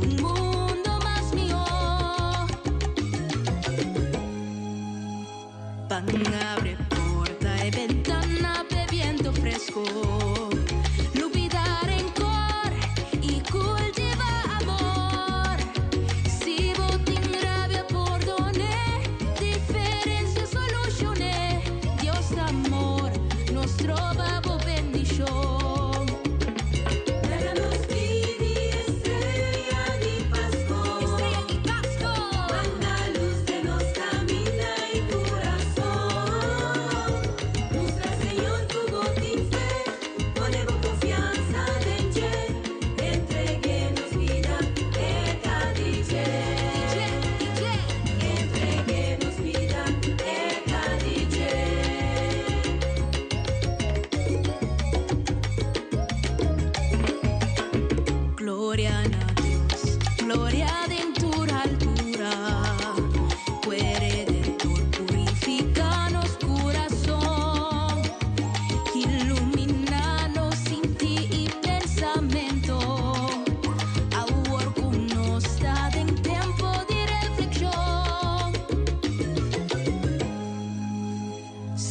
un mundo más mío, pan abre puerta y ventana bebiendo fresco.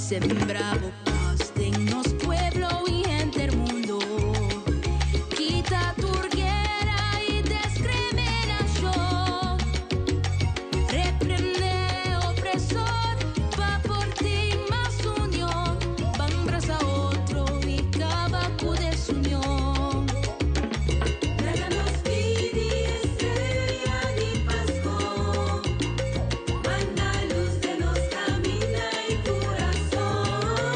Sembravo paz en los pueblos y en el mundo. Quita turguera y discriminación. Reprende opresor, pa' por ti más unión. Van braza otro y cava cu desunión. Tráganos vida y estrella de Pasco. Manda luz de los camina y corazón.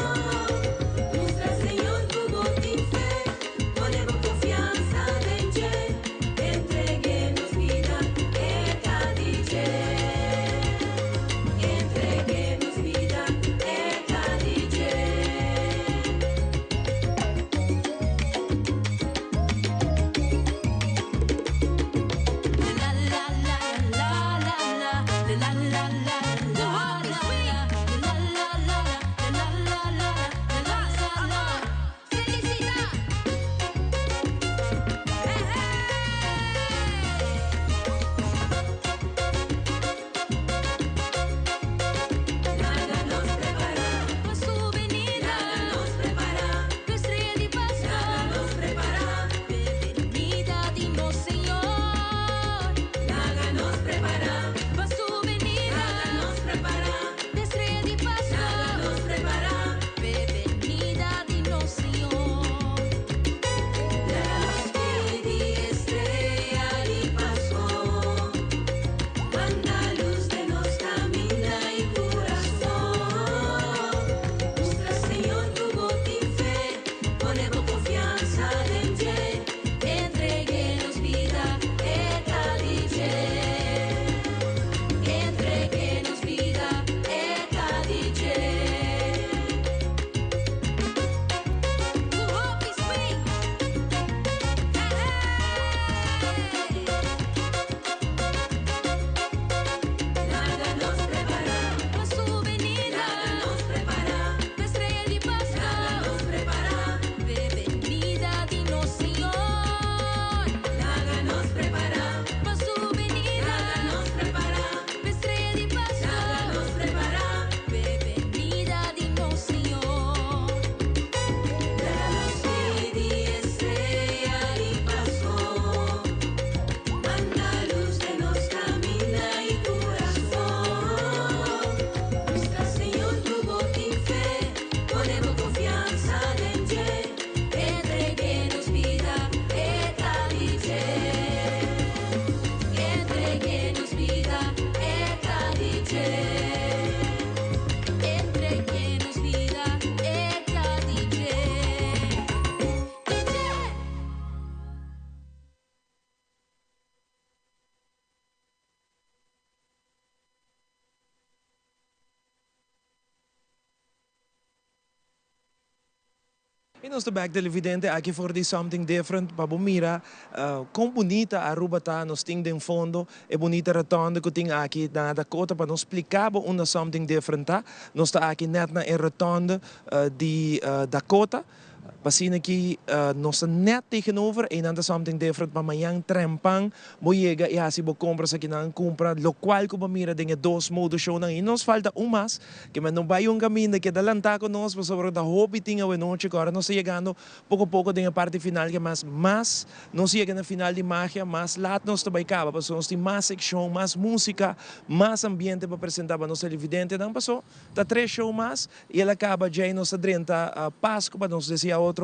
E nós estamos televidente aqui for de something different para mira com bonita a Aruba tá nós tem em fundo é bonita rotonda que tem aqui na Dakota para nós explicar uma something different tá nós está aqui net na rotonda de Dakota Pasina que nós net tegenover en anda something different pa mayang trempang boyega e hasi bo compra sa kinang compra lo cual ko mira dinge dos modo show nang nos falta umas que man não vai caminho que dalanta ko nos sobre da hobby tinga we noche agora nós chegando pouco a pouco dinge parte final que mas nós chega na final de magia mas lat nós também acaba passou nós tem mais section mais música mais ambiente para apresentar para nós evidente não passou tá 3 show mais e ela acaba já nós 30 Páscoa para nós dizer outro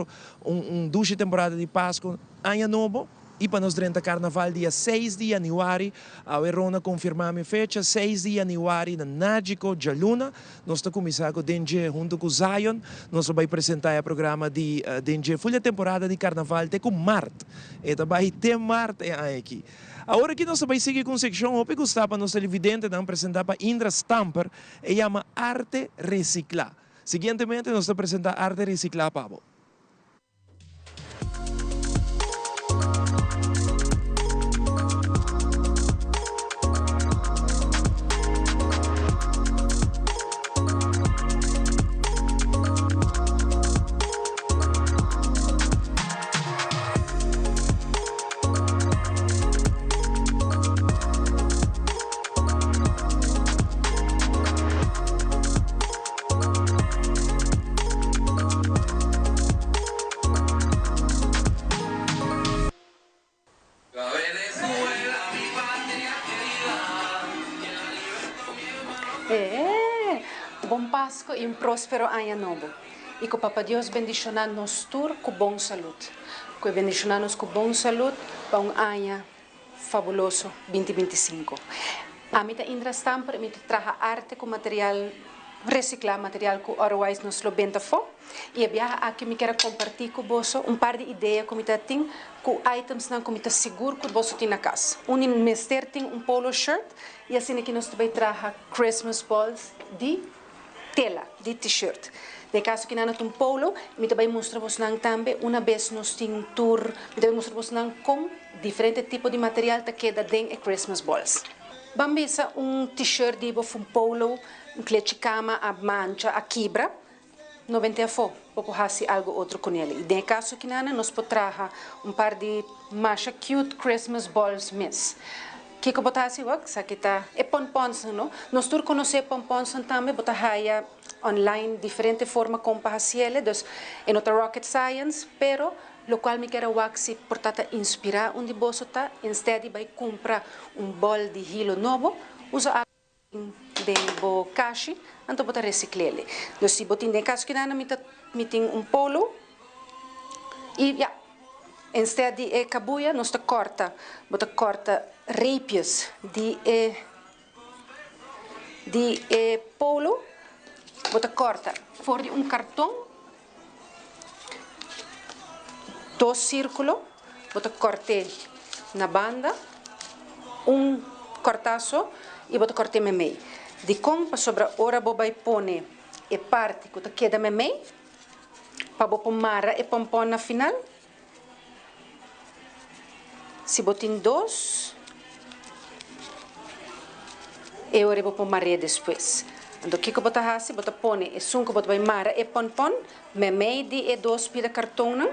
duas temporada de Páscoa ano novo e para nós 30 Carnaval dia 6 de januário a Verona confirmar a fecha 6 de januário na Nágico Jaluna nós estamos começando com Dengue junto com Zion nós vamos apresentar o programa de Dengue full temporada de Carnaval até com Marte e também tem Marte aqui. Agora que nós vamos seguir com a secção, eu gostava para nós televidente de apresentar para Indra Stamper e chama Arte Reciclar. Seguintemente nós vamos apresentar Arte Reciclar, Pablo. Bom Páscoa e próspero ano novo. E que o Papa Deus bendicionar nos tour com boa saúde. Que bendicionar nos com boa saúde para ano fabuloso 2025. A mim Indra Stamper, me traga arte com material reciclar material que otherwise nos lo benta fo. E a aqui me quero compartilhar com você par de ideias que me tem com items não que me seguro que você tem na casa. Mister tem polo shirt e assim que nós também traga Christmas balls de tela, de t-shirt. De caso que não tem polo, me também mostra você também uma vez nós tem tour, me também mostra você com diferente tipo de material que queda dentro de Christmas balls. Vamos t-shirt de polo, kleche cama, a mancha, a quebra, não vem ter fo, pouco fazer algo outro com ele. E de caso que não, nós podemos trazer par de mancha cute Christmas balls miss. Que eu botar assim, que tá é pompons, não? Nós todos conhecemos pompons também, botar raia online diferente forma como para ele, dus é outra rocket science, pero lo qual me quero waxi portata inspirar onde você tá, instead de vai comprar bol de hilo novo, usa de bo cashi, então botar reciclele. Dus se botin de caso que não me tem polo e ja, instead de cabuia, nós corta reepjes de polo, bota corta voor de cartão, 2 círculos, bota corte na banda, cortaço e bota corte meio. De com sobre ora bo vai pone e parte que queda meio, para bo pomara e pompon na final. Se botin 2, eu vou pôr maré depois. Então, o que eu vou fazer? Vou pôr e sunco, vou pôr mara e pompon, me meio de 2 pila cartão.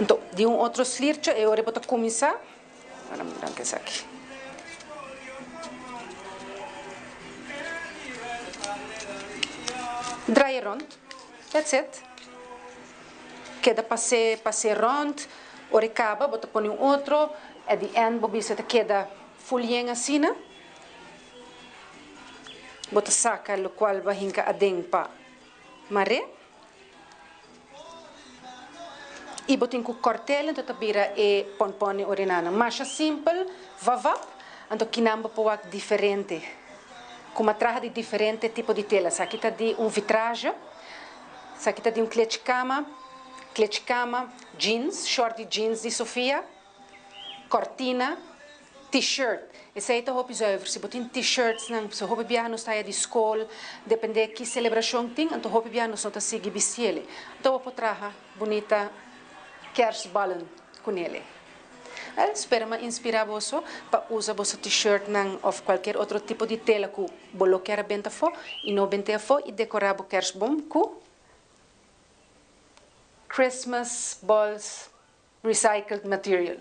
Então, de outro slircho, eu vou começar. Vamos mudar isso aqui. Dry around. That's it. Queda passe rond, ora acaba, bota põe outro, at the end, bobisa queda folhinha assim, bota saca, o qual vai hinca adem pa maré, e bota com cortela, então tabira e põe orinana. Masha simple, vavap, então kinamba poak diferente, com uma traja de diferente tipo de tela. Aqui está de vitragem, aqui está de kleche cama, jeans, short jeans de Sofia, cortina, t-shirt. Essa aí tá roupa zuiver. Se botin t-shirts nang so roupa biar nos taia de escola, depende que celebração tem, então roupa biar nos nota sigi bisiele. Então vou traha bonita kersballen com ele. Espero me inspirar você para usar você t-shirt ou qualquer outro tipo de tela que você quer bem fo e não bem fo e decorar o kersbom com Christmas balls recycled material.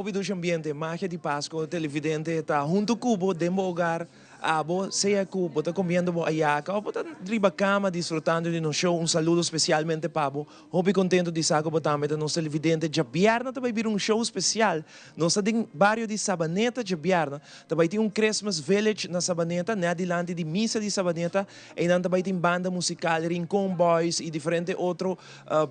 Do ambiente, magia de Páscoa, televidente está junto cubo, dentro do hogar, abo, seja cubo, está comendo bo ayaca, ou está driba cama, disfrutando de um show, um saludo especialmente para abo, hopi contento de saco também, da nossa televidente, já biarna também vir um show especial, nós tem barrio de Sabaneta, já biarna, também tem Christmas Village na Sabaneta, né, adiante de missa de Sabaneta, e também tem banda musical, Rincon Boys e diferente outro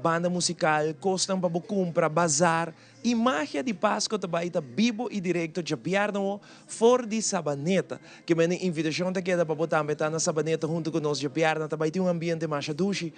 banda musical, costam para comprar, bazar, e magia de Páscoa também está vivo e direto de Biarno for de Sabaneta. Que a minha invitação está aqui para botar na Sabaneta junto com nós de Biarno. Também tem um ambiente mais duche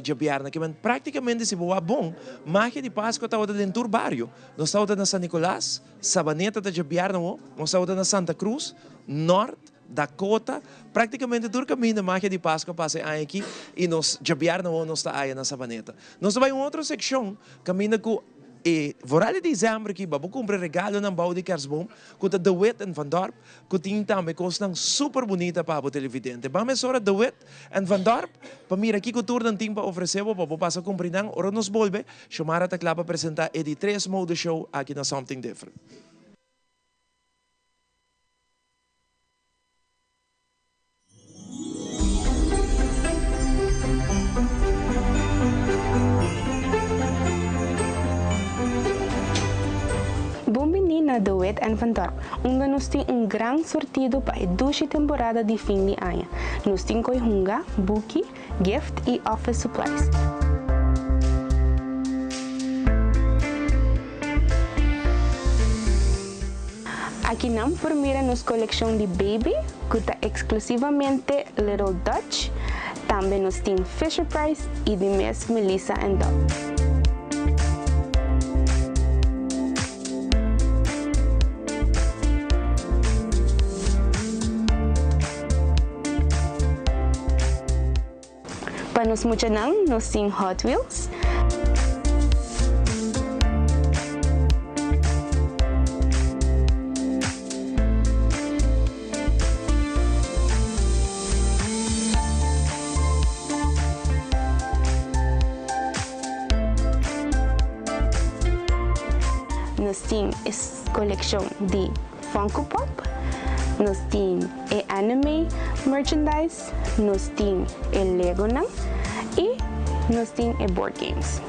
de Biarno. Que praticamente se boa bom, magia de Páscoa está dentro do bairro. Nós estamos na São Nicolás, Sabaneta de Biarno, nós estamos na Santa Cruz, Norte, Dakota, praticamente todo o caminho da magia de Páscoa passa aqui e nós de Biarno nós está aí na Sabaneta. Nós também uma outra secção, caminho com e vooral in december que vamos comprar regalo na bouw de kerstboom, com a Wit en Van Dorp, com tinha também coisa super bonita para o televidente. Vamos agora The Wit en Van Dorp, para mira aqui que o turno tem para oferecer, para passar cumprir não, ora nos volve, chamar a tecla para apresentar e de 3 mode show aqui na Something Different. Na The Wit en Van Dorp, onde nós temos grande sortido para a 12 temporada de fim de ano. Nós temos coihunga, buki, gift e office supplies. Aqui não formira nos coleção de baby, que está exclusivamente Little Dutch. Também nós temos Fisher Price e de Miss Melissa & Doug. Para nos muchanan, nós temos Hot Wheels. Nós temos a coleção de Funko Pop. Nós temos anime merchandise, nós temos Lego e nós temos board games.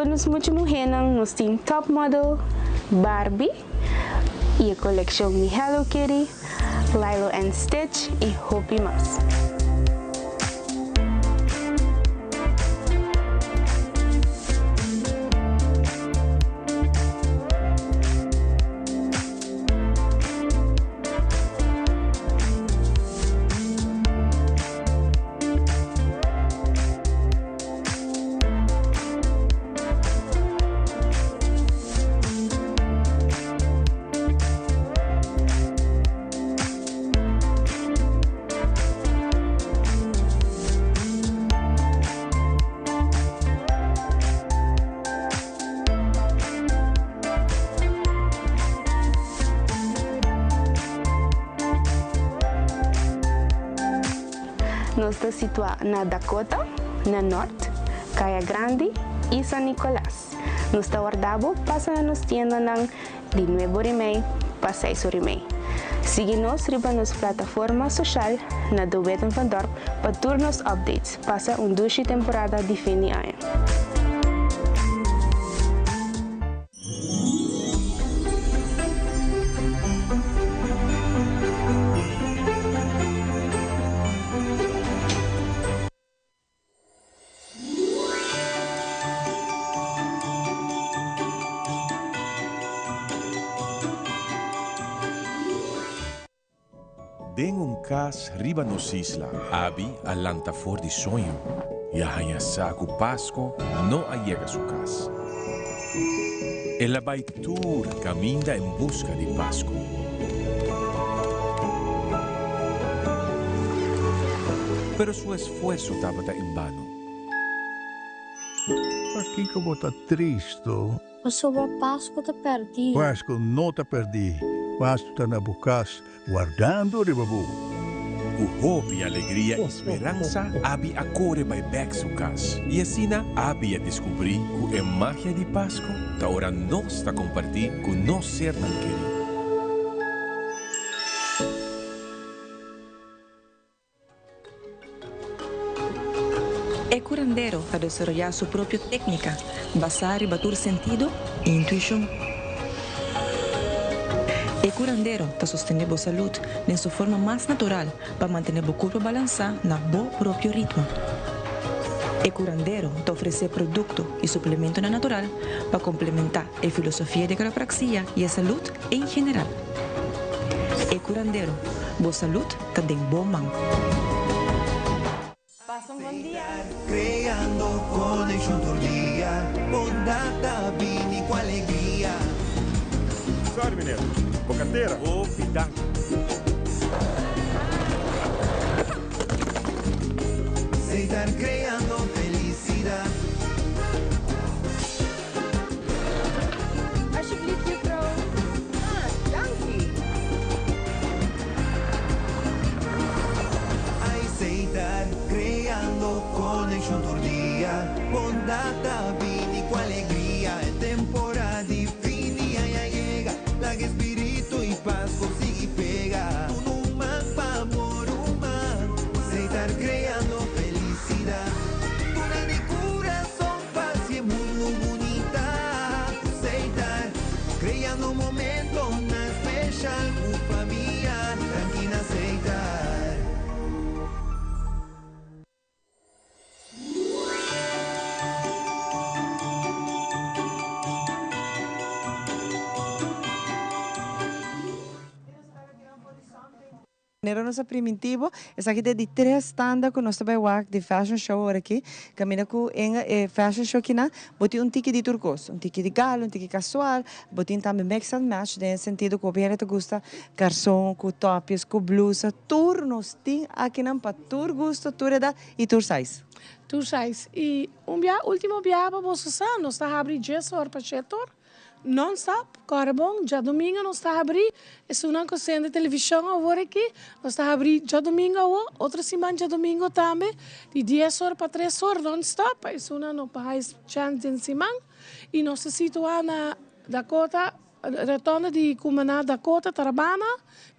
Nos muitas mulheres nós temos Top Model, Barbie e a coleção de Hello Kitty, Lilo and Stitch e Hoppy Mouse. nós está situado na Dakota, na Norte, Caia Grande e San Nicolás. Nós está guardado para nos tiendas de Nuevo Rimei para 6 Rimei. Siga-nos riba nas plataformas sociais na do Weten van Dorp para turnos updates. Passa duche temporada de fim de ano. Den um cas riba nos isla, abi alanta for de sonho, e arranha saco Pasco não allega su cas. Ela vai tour caminha em busca de Pasco. Pero su esfuerzo estava em vano. Por que eu vou estar triste? Pastor, a Páscoa está perdido. Páscoa não está perdido. Páscoa está na bucas, guardando ribabu. O hope, alegria e esperança abi a core by back su cas. E assim abi a descobrir que a magia de Páscoa ta ora nós está compartir com nós ser tan querido. El curandero a desarrollar su propia técnica, basada en batur sentido e intuición. El curandero está sosteniendo salud en su forma más natural para mantener el cuerpo balanceado en su propio ritmo. El curandero te ofrece productos y suplementos natural para complementar la filosofía de quiropraxia y la salud en general. El curandero, boa salud, está en buen mano. Passa bom dia. Creando connection todo dia, bondata, vini com alegria. Sorry, mineiro. Bocateira. Ô, pidão. Sei estar creando felicidade. Alsjeblieft, juffrouw. Dankie. Ai, sei estar creando connection todo dia, bondata, vini com alegria. É temporada de fim de ano chega, lá que espírito e paz consigo pegar. Um humano amor humano, sei estar creando felicidade. Una de coração, paz e muito bonita. Sei estar creando momento na especial com família, tranquila aceitar. Nossa primitivo, essa aqui de 3 tandas que nós também work de fashion show agora aqui, caminha com em fashion show aqui na, boti tique de turcos, tique de galo, tique casual, boti também mix and match, no sentido que o te gusta garçom, com tops, com blusa, tour nos tem aqui na para tour gusto, tour edad e tour size. Tour size. E último dia para você, nós está abrindo 10 horas para setor. Non-stop, corre bom, já domingo nós está abrindo, é uma coisa de televisão agora aqui, nós está abrindo já domingo, outra semana já domingo também, de 10 horas para 3 horas non-stop, é uma não faz chance de semana, e nós se situamos na Dakota, retorno de Kumana, Dakota, Tarabana,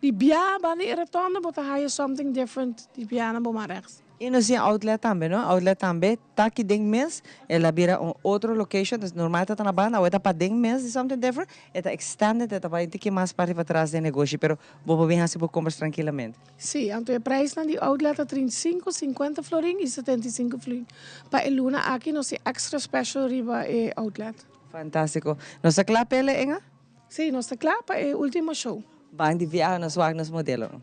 de Biaba, de retorno, but I something different, de Biana, Bomarex. E nós temos outlet também, não? Outlet também, tá aqui dentro mês, ela vira outra location, normal está na banda, ou está para dentro mês, é something different, está extended, está para ter que mais para trás do negócio, pero vou bem assim para comprar tranquilamente. Sim, então o preço de outlet é 35, 50 florin e 75 florin. Para a luna aqui nós temos extra special riba outlet. Fantástico. Nossa clapa é Enga? Sim, nossa clapa é o último show. Bang de viagem nos Wagner's modelo.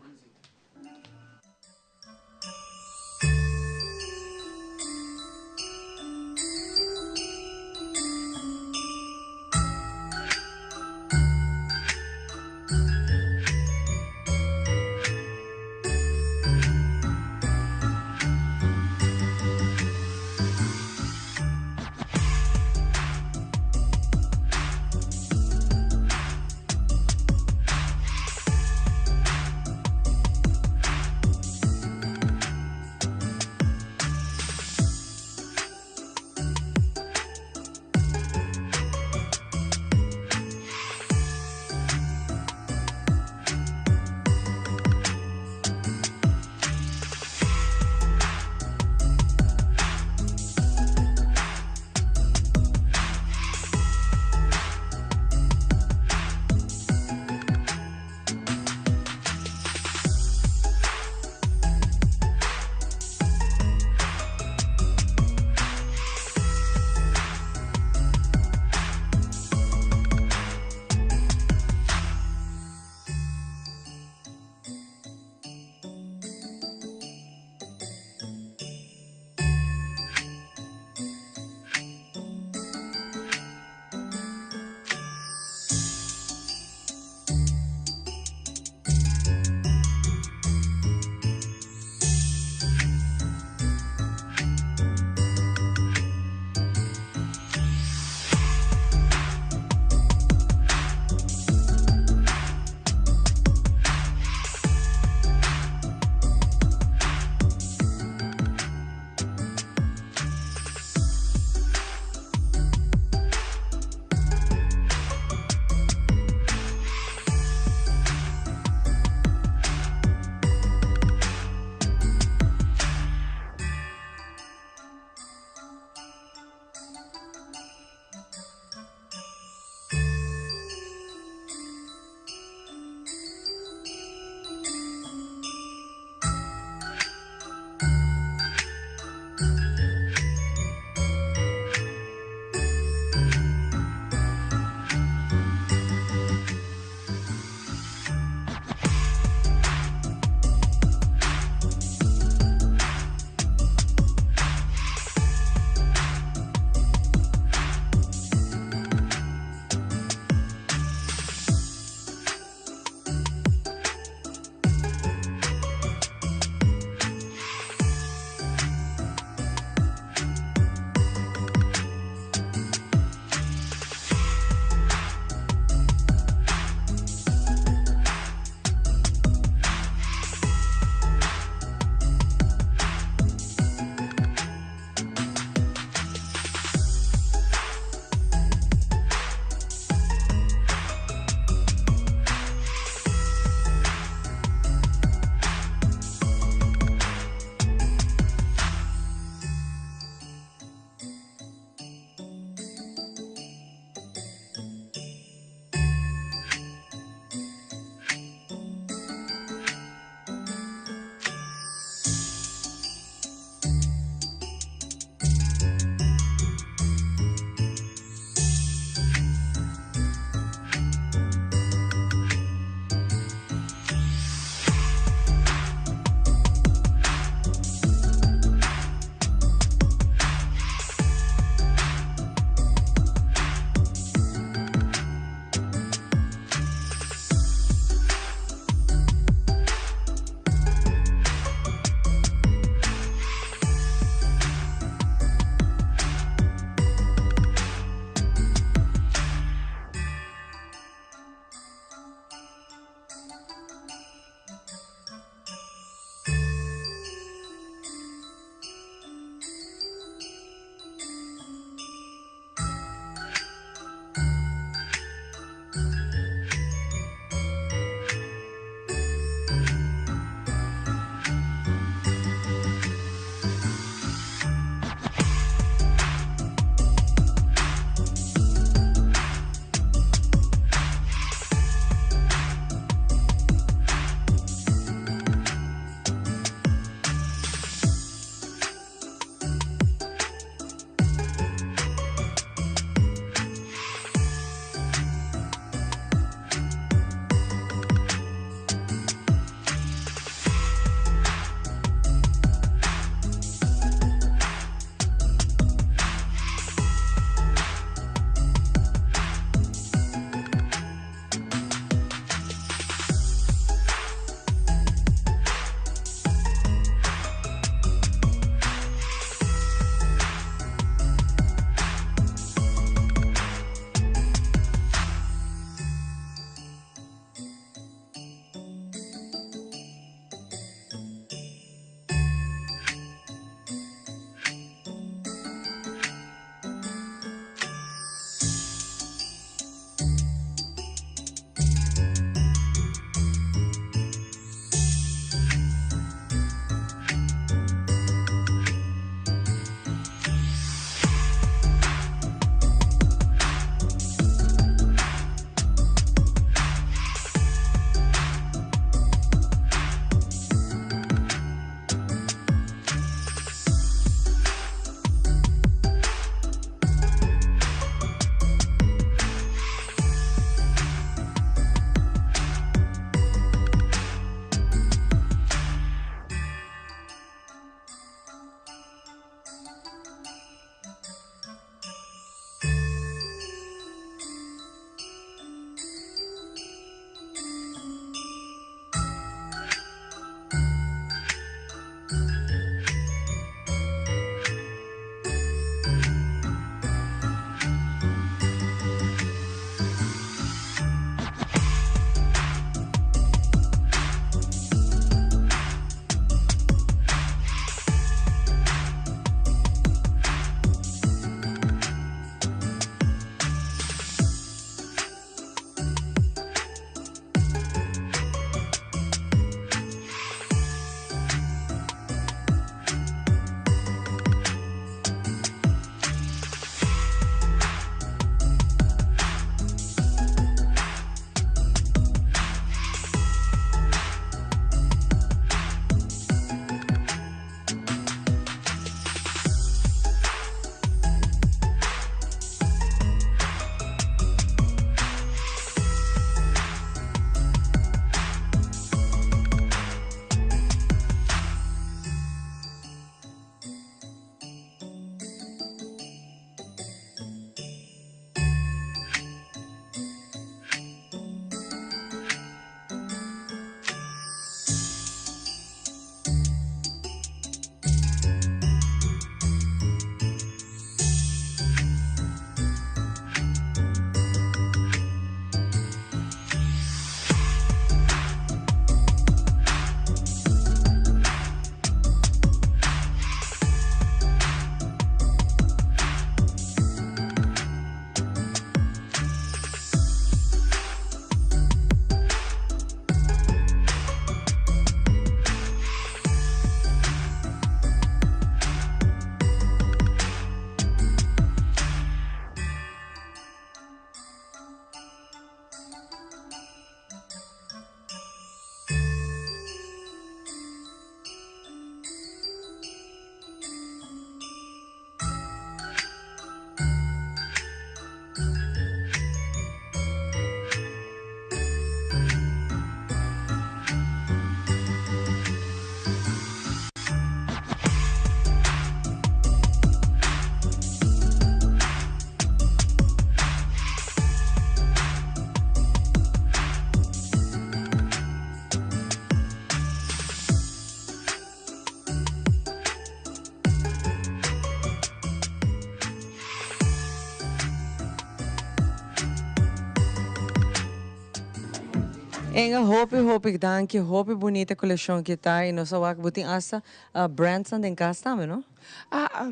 En hopi danke, hopi bonita coleção que tá e nós wak buting asa brands and en casa também, não?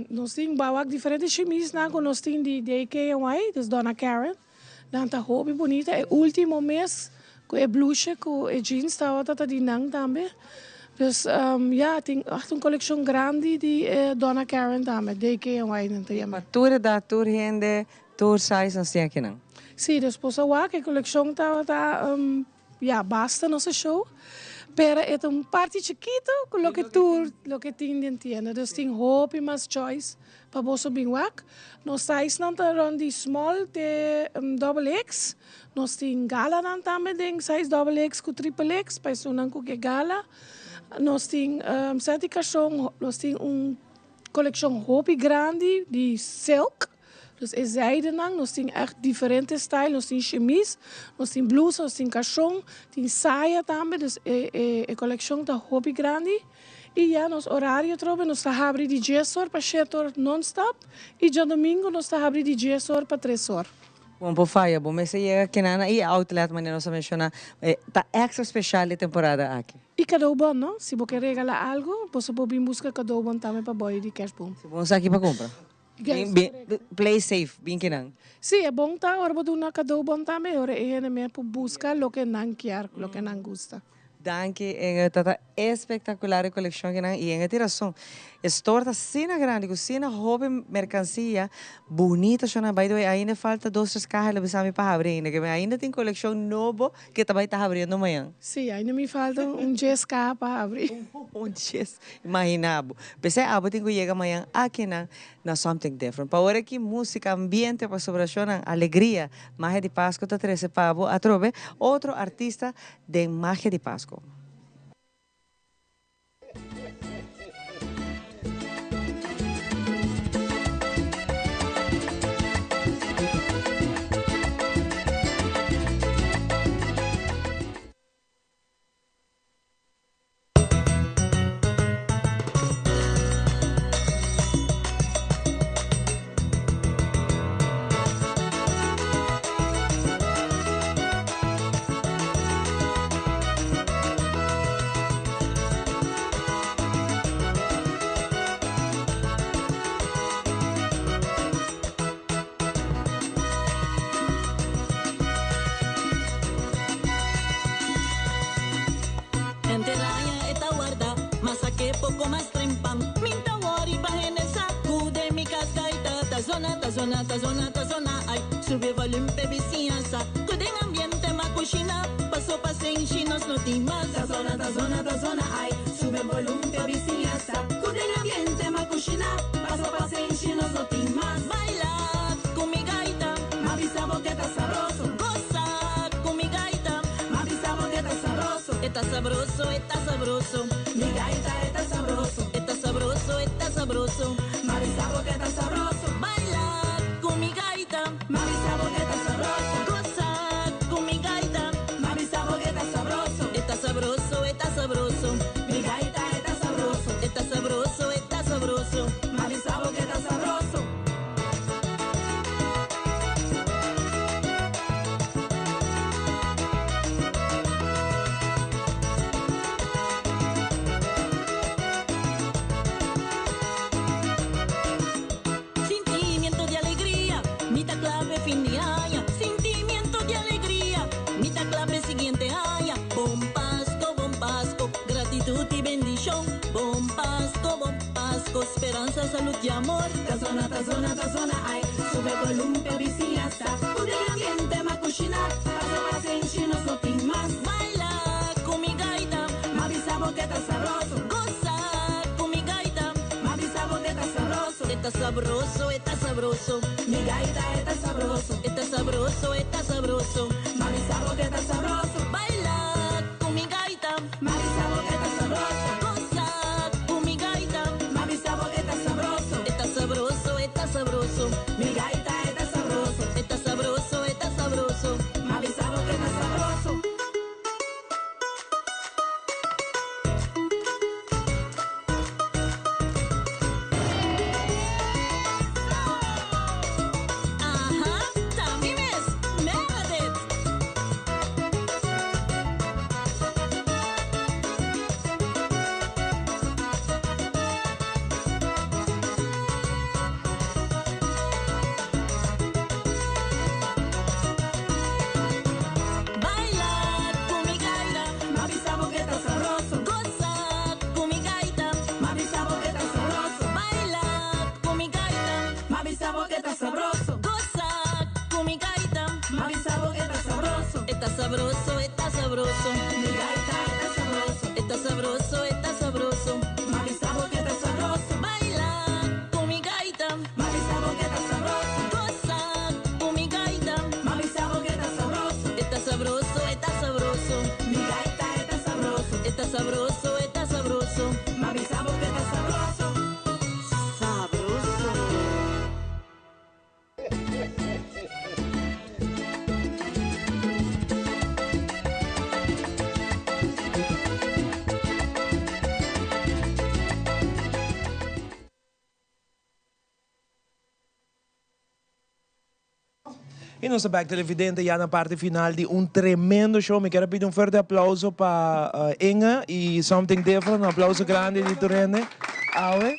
Nós temos bawak diferentes chimis na nós temos de DKNY, dus Donna Karen. Dan tá hopi bonita. E último mês com a blusa, com a jeans, tá outra de nang também. Dus tem uma coleção grande de Donna Karen também, DKNY não tem. Tour da tour rende, tour size não sei aqui não. Sim, depois a coleção tá basta nosso show. Pero é parte chiquito com o que tour, o que tem dentro. Dus tem hope mais choice para você bem wak. Nós size não tá de small de double X. Nós tem gala não também tem size double X com triple X, para isso não com que gala. Nós temos sete caixões, nós temos coleção hopi grande de silk. Dus é zijde nós temos echt diferentes styles. Nós temos chemise, nós temos blusa, nós temos caixão, temos saia também. Dus a coleção está hopi grande. E já nos horário trobe, nós está abrindo de 10 horas para 7 horas non-stop. E já domingo nós está abrindo de 10 horas para 3 horas. Bom, por faia, bom, mas chega aqui na e outlet, mas nós mencionar, tá extra especial a temporada aqui. E cadeau bom, não? Se você quer regalar algo, você pode buscar cadeau bom também para boy de cash boom. Se você aqui para comprar. Play safe, bem que não. Sim, é bom tá, ora vou dar cadeau bom também, ora é mesmo para buscar o que não quer, o que não gosta. Danke, en tata espectacular coleção que e en tiração. Store tá cena grande, com cena hobby mercancia bonita, chama by the way, ainda falta 2-3 caixas para para abrir, que ainda tem coleção novo que também tá abrindo amanhã. Sim, ainda me falta 10 caixas para abrir. 10, imaginabo. Pensei, tenho que chegar amanhã aqui na something different. Para hora que música, ambiente, para celebração, alegria, magia de Páscoa, tá 13 pavo, a trove, outro artista de magia de Páscoa. Poco más trempan, minta wari bajen el saco de mi cascaita, tazona, ay, sube volumen vizinhança, cuiden ambiente ma cocina, paso pasen chinos no timas, tazona, ay, sube volumen vizinhança, cuiden ambiente ma cocina, paso pasen chinos no timas, baila con mi gaita, ma visa boqueta sabroso, goza con mi gaita, ma visa boqueta sabroso, está sabroso, mi gaita está sabroso, mami sabo que está sabroso, baila con mi gaita, mami sabo que está sabroso, goza con mi gaita, mami sabo que está sabroso, mi gaita está sabroso, mami sabo que está sabroso. Esperanza, salud y amor. Tazona, ay, sube volumen, vizinhança. Cuida el ambiente, ma cocinar. Paso pasen chinos, no tin más. Baila con mi gaita, ma visa boqueta sabroso. Goza con mi gaita, ma visa boqueta sabroso. Está sabroso, mi gaita está sabroso, ma visa boqueta sabroso. Baila con mi gaita, ma visa boqueta sabroso. Mi gaita está sabroso, mami sabo que está sabroso. Ajá, también es Meredith. sabroso, está sabroso. Mi gaita está sabroso, está sabroso, está sabroso. Mami sabo que está sabroso. Baila con mi gaita. Mami sabo que está sabroso. Goza con mi gaita. Mami sabo que está sabroso. Está sabroso, está sabroso. Mi gaita está sabroso. Está sabroso, está sabroso. Mami sabo que está sabroso. Sabroso. Y nuestra back televidente ya en la parte final de un tremendo show. Me quiero pedir un fuerte aplauso para Inga y Something Different. Un aplauso grande de Turene. Awe,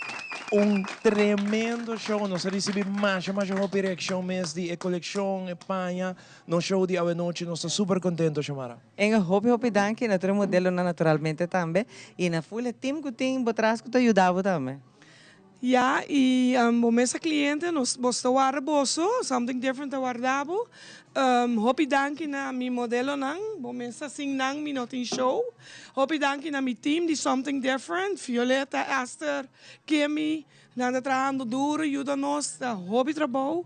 un tremendo show. Nós recebemos mais reação mês de coleção Espanha. No show de Awe Noche. Nós estamos super contentos, Chamara. Enga hopi danke na outro modelo na naturalmente também. E na full team que tem botrás que te ajudava também. Ja, e o mês cliente nós gostou de bosso, something different to guardavo. Hopi danke na mi modelo nang, o mês assim nang mi notin show. Hopi danke na mi team de something different, Violeta, Esther, Kimi, nanda trabajando duro, ajuda nós, hopi trabalho.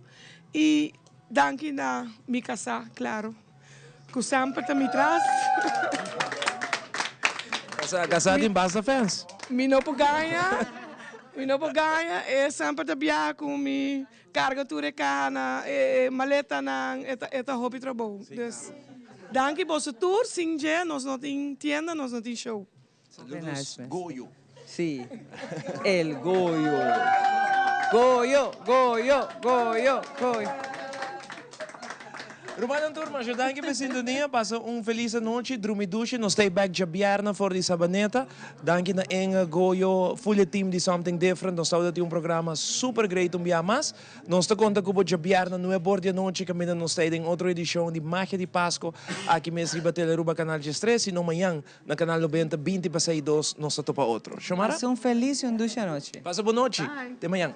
E danke na mi casa, claro. Que sempre tá me traz. Casado em Basta Fans. Mi não ganha. Mi não ganha, sempre te bia com mi carga tudo cá na maleta na eta hobby trabalho. Dus, danke você tour, singe, nós não tem tienda, nós não tem show. Saludos, Goyo. Sí, el Goyo. Goyo, Goyo, Goyo, Goyo. Romano turma, je dank je voor sintonia. Passa feliz noite, dormi douche. Nos stay back de Bierna voor die sabaneta. Dank je na Inge, Goyo, full team de Something Different. Nos stau dat programa super great via mas. Nos te conta com o de Bierna no é borde noite que ainda nos stay em outra edição de Magia de Pasco. Aqui mesmo riba Teleruba canal de Stress e no manhã na canal 90 20 para 2 nos topa outro. Chamara? Passa feliz e douce noite. Passa boa noite. Até amanhã.